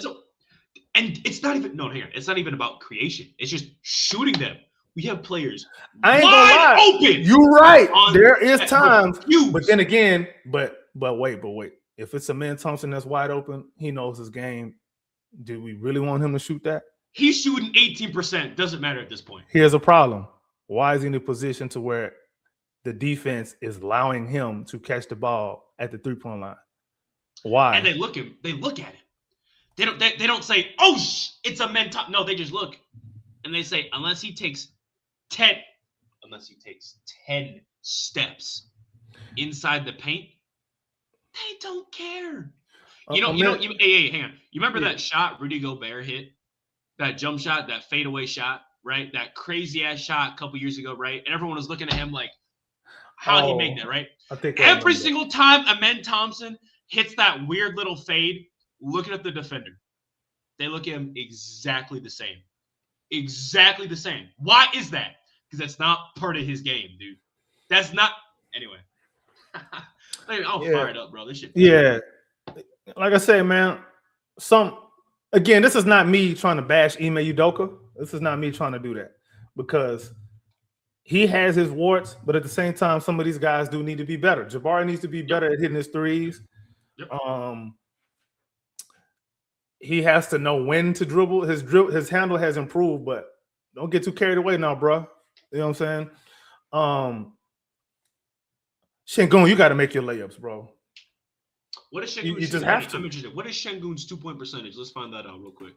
And it's not even it's not even about creation. It's just shooting them. We have players I ain't gonna lie. Open. You're right. There is times, but then again, but wait. If it's a man Thompson that's wide open, he knows his game. Do we really want him to shoot that? He's shooting 18%. Doesn't matter at this point. Here's a problem. Why is he in a position to where the defense is allowing him to catch the ball at the 3-point line? Why? And they look at it. They don't say, "Oh, it's a man top." No, they just look and they say, unless he takes 10 steps inside the paint, they don't care. Hey, hang on. You remember that shot Rudy Gobert hit? That jump shot, that fadeaway shot, right? That crazy ass shot a couple years ago, right? And everyone was looking at him like, how'd he make that, right? I think every single time Amen Thompson hits that weird little fade, looking at the defender, they look at him exactly the same. Exactly the same. Why is that? Because that's not part of his game, dude. That's not. Anyway. I'll fire it up, bro. This shit. Yeah. Like I say, man, again, this is not me trying to bash Ime Udoka. This is not me trying to do that because he has his warts, but at the same time, some of these guys do need to be better. Jabari needs to be better at hitting his threes. Yep. He has to know when to dribble. His handle has improved, but don't get too carried away now, bro. You know what I'm saying? Şengün, you got to make your layups, bro. What is Şengün? You just have to. I'm interested. What is Şengün's 2-point percentage? Let's find that out real quick.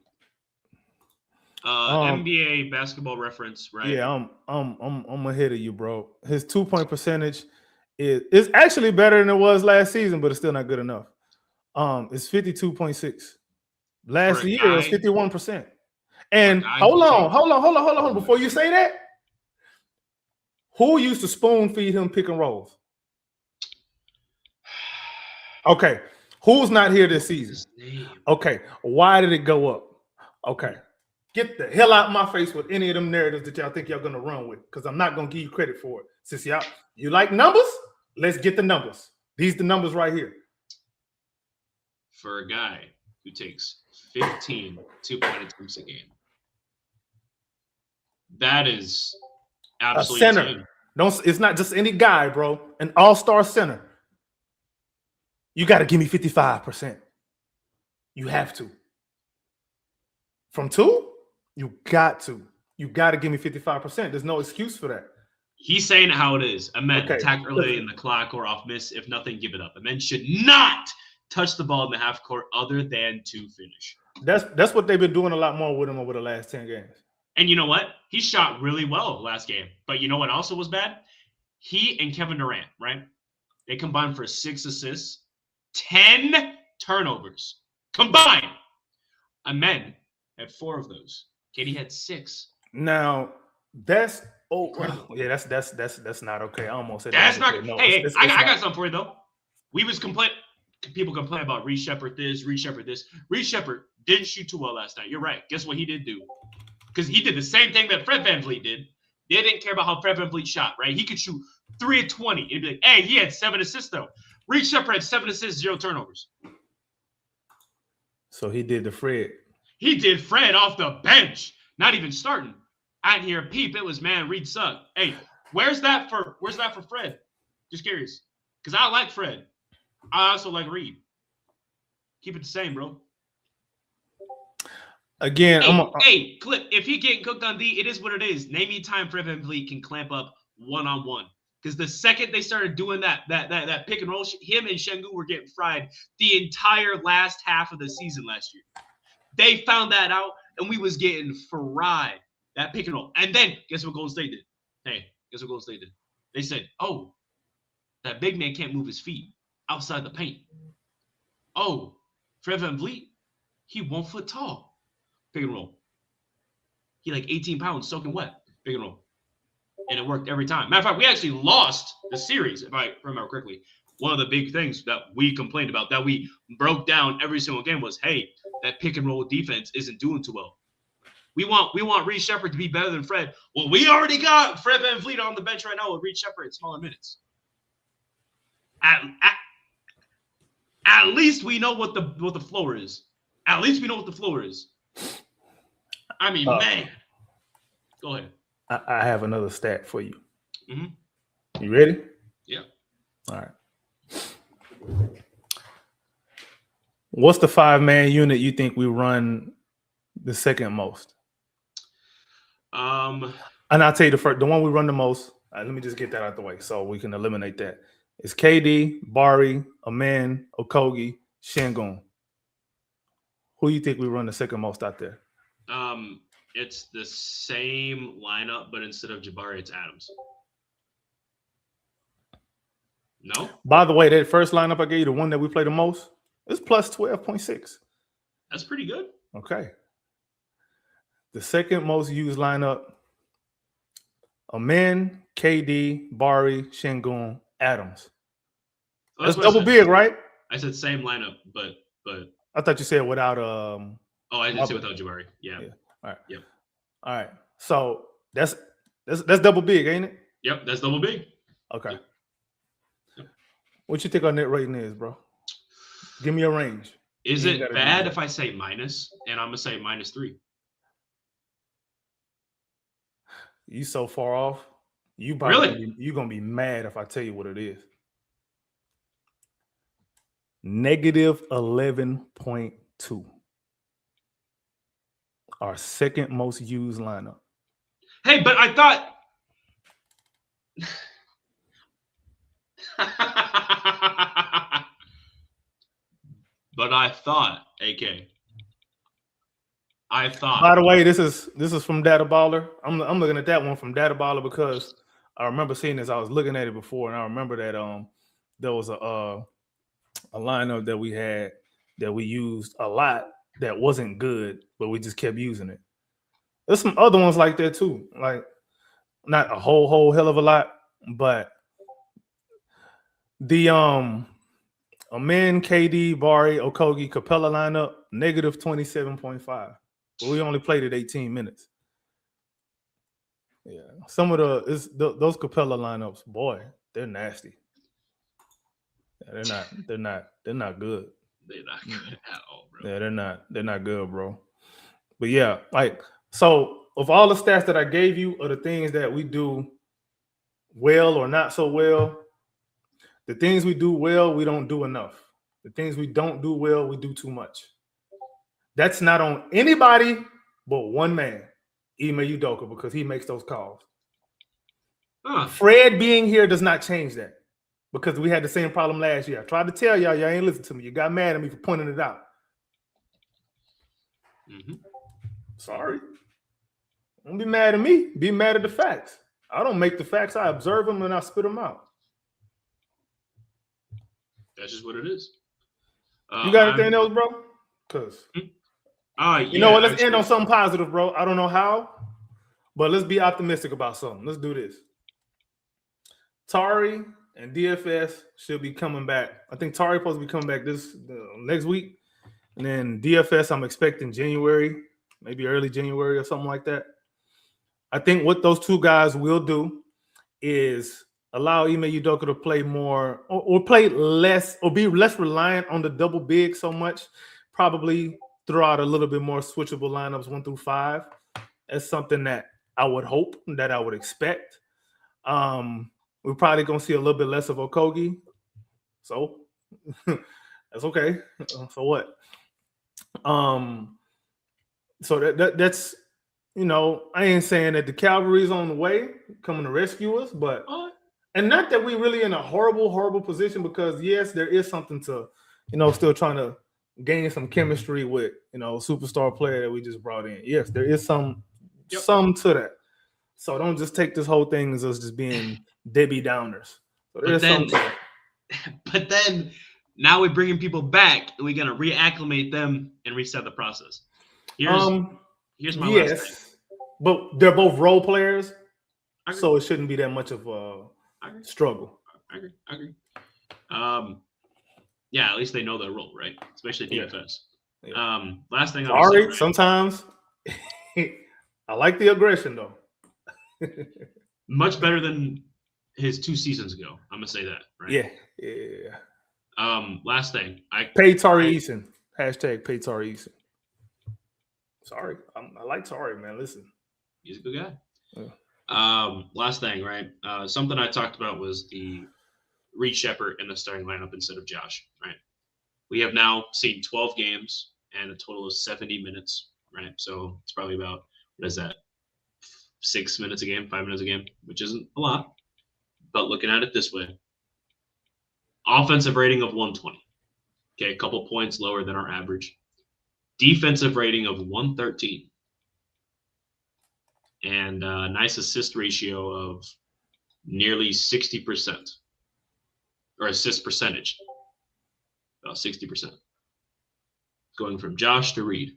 NBA basketball reference, right? Yeah, I'm ahead of you, bro. His 2-point percentage is actually better than it was last season, but it's still not good enough. It's 52.6. Last year it was 51%. And hold on. Before you say that, who used to spoon feed him pick and rolls? Okay, who's not here this season? Okay, why did it go up? Okay, get the hell out of my face with any of them narratives that y'all think y'all gonna run with, because I'm not gonna give you credit for it. Since you like numbers, let's get the numbers. These are the numbers right here. For a guy who takes 15 2-point attempts a game, that is absolutely a center. insane. It's not just any guy, bro. An all-star center. You got to give me 55%. You have to. From 2, you got to. You got to give me 55%. There's no excuse for that. He's saying it how it is. A man attack early in the clock or off miss. If nothing, give it up. A man should not touch the ball in the half court other than to finish. That's what they've been doing a lot more with him over the last 10 games. And you know what? He shot really well last game. But you know what also was bad? He and Kevin Durant, right? They combined for 6 assists, 10 turnovers combined. Amen had 4 of those. KD had 6. Now that's that's not okay. I almost said that's not. Okay. No, hey, I got something for you though. People complain about Reed Shepherd this, Reed Shepherd this. Reed Shepherd didn't shoot too well last night. You're right. Guess what he did do? Because he did the same thing that Fred VanVleet did. They didn't care about how Fred VanVleet shot, right? He could shoot 3 of 20. It'd be like, hey, he had 7 assists though. Reed Shepherd had 7 assists, 0 turnovers. So he did the Fred. He did Fred off the bench, not even starting. I didn't hear a peep. It was, man, Reed sucked. Hey, where's that for Fred? Just curious. Because I like Fred. I also like Reed. Keep it the same, bro. Again, hey, Clip, if he getting cooked on D, it is what it is. Name me time Fred VanVleet can clamp up one-on-one. Because the second they started doing that pick and roll, him and Şengün were getting fried the entire last half of the season last year. They found that out, and we was getting fried, that pick and roll. And then, guess what Golden State did? Hey, guess what Golden State did? They said, oh, that big man can't move his feet outside the paint. Oh, Fred VanVleet, he 1 foot tall. Pick and roll. He like 18 pounds soaking wet. Pick and roll. And it worked every time. Matter of fact, we actually lost the series, if I remember correctly. One of the big things that we complained about, that we broke down every single game was, hey, that pick and roll defense isn't doing too well. We want Reed Shepherd to be better than Fred. Well, we already got Fred VanVleet on the bench right now with Reed Shepherd at smaller minutes. At least we know what the floor is. At least we know what the floor is. I mean, man. Go ahead. I have another stat for you. Mm-hmm. You ready? Yeah. All right. What's the 5-man unit you think we run the second most? And I'll tell you the one we run the most. Let me just get that out the way so we can eliminate that. It's KD, Bari, Amen, Okogie, Şengün. Who you think we run the second most out there? It's the same lineup, but instead of Jabari, it's Adams. No? By the way, that first lineup I gave you, the one that we play the most, it's plus 12.6. That's pretty good. Okay. The second most used lineup, Amen, KD, Bari, Şengün, Adams. Well, that's double big, right? I said same lineup, but I thought you said without I didn't say without Jabari. Yeah. All right. Yep. All right. So that's double big, ain't it? Yep, that's double big. Okay. Yep. What you think our net rating is, bro? Give me a range. Is it bad if I say minus? And I'm gonna say -3. You so far off. You gonna be mad if I tell you what it is. -11.2. Our second most used lineup. Hey, but I thought AK. By the way, this is from Data Baller. I'm looking at that one from Data Baller because I remember seeing this. I was looking at it before, and I remember that there was a lineup that we had that we used a lot that wasn't good, but we just kept using it. There's some other ones like that too, like not a whole hell of a lot, but the Amen, KD, Bari, Okogie, Capella lineup -27.5. But we only played it 18 minutes. Yeah, some of those Capella lineups, boy, they're nasty. Yeah, they're not good. They're not good at all, bro. Yeah, they're not good, bro. But yeah, like, so of all the stats that I gave you are the things that we do well or not so well. The things we do well, we don't do enough. The things we don't do well, we do too much. That's not on anybody but one man, Ime Udoka, because he makes those calls. Fred being here does not change that, because we had the same problem last year. I tried to tell y'all ain't listen to me. You got mad at me for pointing it out. Mm-hmm. Sorry. Don't be mad at me. Be mad at the facts. I don't make the facts. I observe them and I spit them out. That's just what it is. You got anything else, bro? Because you know what? Let's end on something positive, bro. I don't know how, but let's be optimistic about something. Let's do this. Tari and DFS should be coming back. I think Tari supposed to be coming back this next week, and then DFS I'm expecting January, maybe early January or something like that. I think what those two guys will do is allow Ime Udoka to play more or play less or be less reliant on the double big so much. Probably throw out a little bit more switchable lineups 1 through 5. That's something that I would hope, that I would expect. We're probably going to see a little bit less of Okogie. So that's okay. So what? So that's, you know, I ain't saying that the cavalry's on the way coming to rescue us, but and not that we really in a horrible position, because yes, there is something to, you know, still trying to gain some chemistry with, you know, superstar player that we just brought in. Yes, there is some to that. So don't just take this whole thing as us just being Debbie Downers. So there's something to that. But then now we're bringing people back and we're going to reacclimate them and reset the process. Here's my last thing. But they're both role players, so it shouldn't be that much of a struggle. I agree. Yeah, at least they know their role, right? Especially DFS. Yeah. Last thing I'm sorry, sometimes I like the aggression though. Much better than his 2 seasons ago. I'm gonna say that, right? Yeah. Last thing, pay Tari Eason. Hashtag pay Tari Eason. Sorry, I like Tari, man. Listen, he's a good guy. Yeah. Last thing, right? Something I talked about was the Reed Shepherd in the starting lineup instead of Josh, right? We have now seen 12 games and a total of 70 minutes, right? So it's probably about, what is that, 6 minutes a game, 5 minutes a game, which isn't a lot. But looking at it this way, offensive rating of 120. Okay, a couple points lower than our average. Defensive rating of 113. And a nice assist ratio of nearly 60%. Or assist percentage. About 60%. Going from Josh to Reed.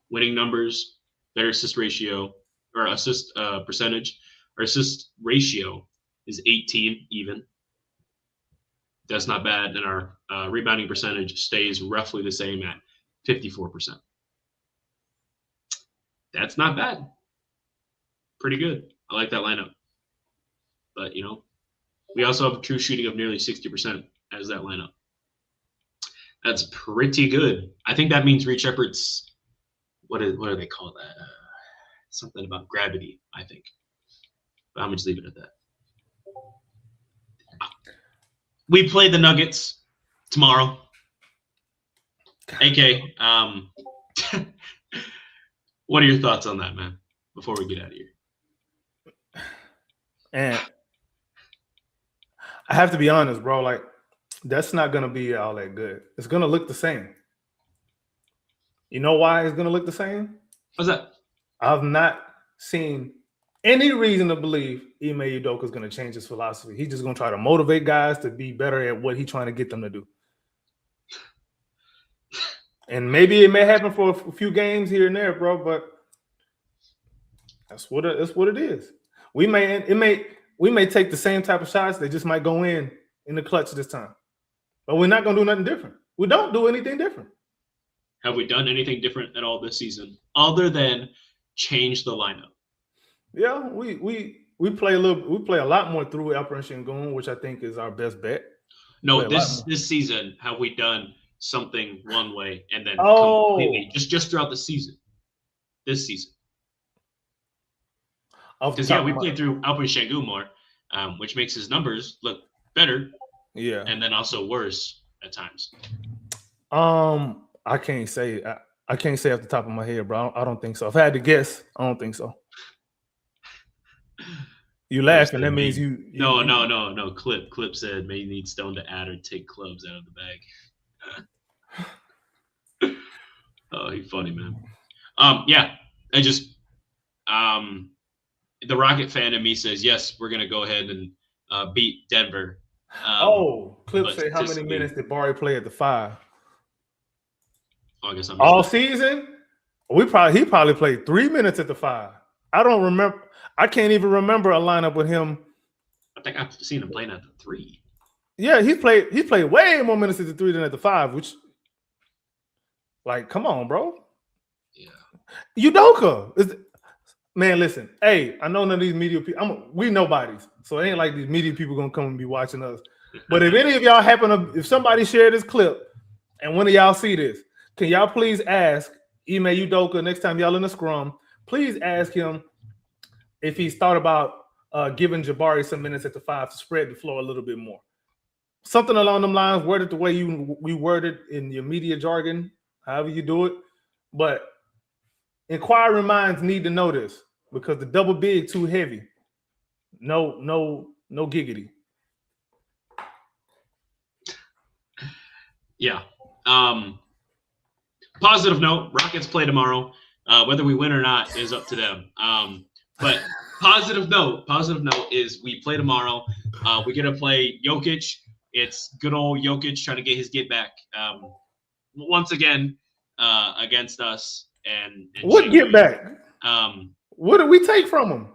Winning numbers, better assist ratio, or assist percentage. Our assist ratio is 18 even. That's not bad. And our rebounding percentage stays roughly the same at 54%. That's not bad. Pretty good. I like that lineup. But, you know, we also have a true shooting of nearly 60% as that lineup. That's pretty good. I think that means Reed Shepherd's, what do they call that? Something about gravity, I think. But I'm going to just leave it at that. We play the Nuggets tomorrow. AK, what are your thoughts on that, man, before we get out of here? And I have to be honest, bro, like, that's not going to be all that good. It's going to look the same. You know why it's going to look the same? What's that? I've not seen any reason to believe Ime Udoka is going to change his philosophy. He's just going to try to motivate guys to be better at what he's trying to get them to do. And maybe it may happen for a few games here and there, bro, but that's what it is. We may take the same type of shots. They just might go in the clutch this time. But we're not going to do nothing different. We don't do anything different. Have we done anything different at all this season other than change the lineup? Yeah, we play a lot more through Alper and Şengün, which I think is our best bet. No, this season, have we done something one way and then completely just throughout the season? This season. Because we played through Alper and Şengün more. which makes his numbers look better Yeah. and then also worse at times. I can't say. I can't say off the top of my head, bro. I don't think so. If I had to guess, I don't think so. You laughing? That means you. No. Clip said may need Stone to add or take clubs out of the bag. Oh, he's funny, man. Yeah, I just the Rocket fan in me says yes, we're gonna go ahead and beat Denver. Clip say how many minutes did Barry play at the 5? Oh, I guess I'm all season. He probably played 3 minutes at the 5. I don't remember. I can't even remember a lineup with him. I think I've seen him playing at the 3. Yeah, he played way more minutes at the 3 than at the 5. Which, like, come on, bro. Yeah, Udoka. Man, listen. Hey, I know none of these media people. We nobodies, so it ain't like these media people gonna come and be watching us. But if any of y'all if somebody share this clip, and one of y'all see this, can y'all please email Udoka next time y'all in the scrum? Please ask him if he's thought about giving Jabari some minutes at the 5 to spread the floor a little bit more. Something along them lines, worded the way we worded in your media jargon, however you do it. But inquiring minds need to know this because the double big too heavy. No giggity. Yeah. Positive note, Rockets play tomorrow. Whether we win or not is up to them. But positive note is we play tomorrow. We're going to play Jokic. It's good old Jokic trying to get his get back once again against us. And what get back? What did we take from him?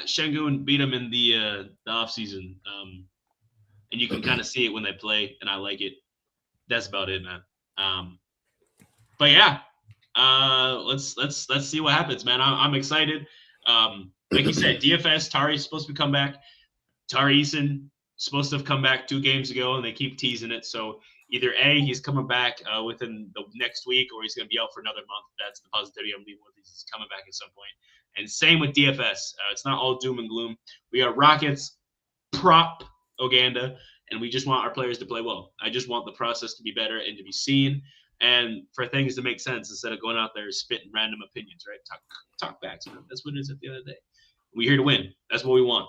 Şengün beat him in the offseason. And you can kind of see it when they play, and I like it. That's about it, man. But yeah, let's see what happens, man. I'm excited. Like you said, DFS Tari's supposed to come back. Tari Eason supposed to have come back 2 games ago, and they keep teasing it. So either A, he's coming back within the next week, or he's going to be out for another month. That's the positivity I'm leaving with. He's coming back at some point. And same with DFS. It's not all doom and gloom. We are Rockets prop Oganda, and we just want our players to play well. I just want the process to be better and to be seen, and for things to make sense instead of going out there spitting random opinions, right? Talk backs, man. That's what it is at the end of the day. We're here to win. That's what we want.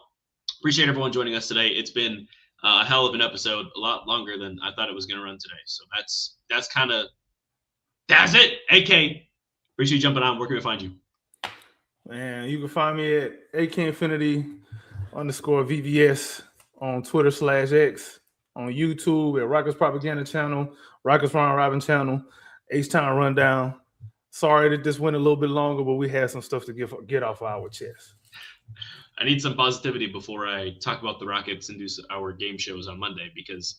Appreciate everyone joining us today. It's been a hell of an episode, a lot longer than I thought it was going to run today. So that's it. AK, appreciate you jumping on. Where can we find you? Man, you can find me at AKinfinity_VVS on Twitter/X, on YouTube at Rockets Propaganda Channel, Rockets Ron Robin Channel, H-Town Rundown. Sorry that this went a little bit longer, but we had some stuff to get off our chest. I need some positivity before I talk about the Rockets and do our game shows on Monday because,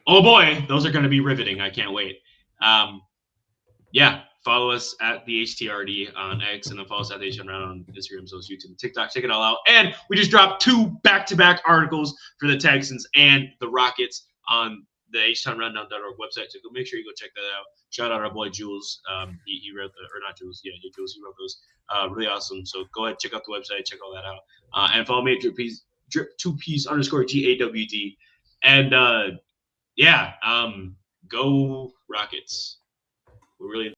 oh boy, those are going to be riveting. I can't wait. Yeah, follow us at the HTRD on X, and then follow us at the HTRD on Instagram, so YouTube, and TikTok. Check it all out. And we just dropped 2 back-to-back articles for the Texans and the Rockets on the HTownRundown.org website. So make sure you go check that out. Shout out our boy Jules. He wrote Jules. Yeah, Jules. He wrote those. Really awesome. So go ahead, check out the website, check all that out, and follow me at drip2piece_GAWD. And go Rockets. We're really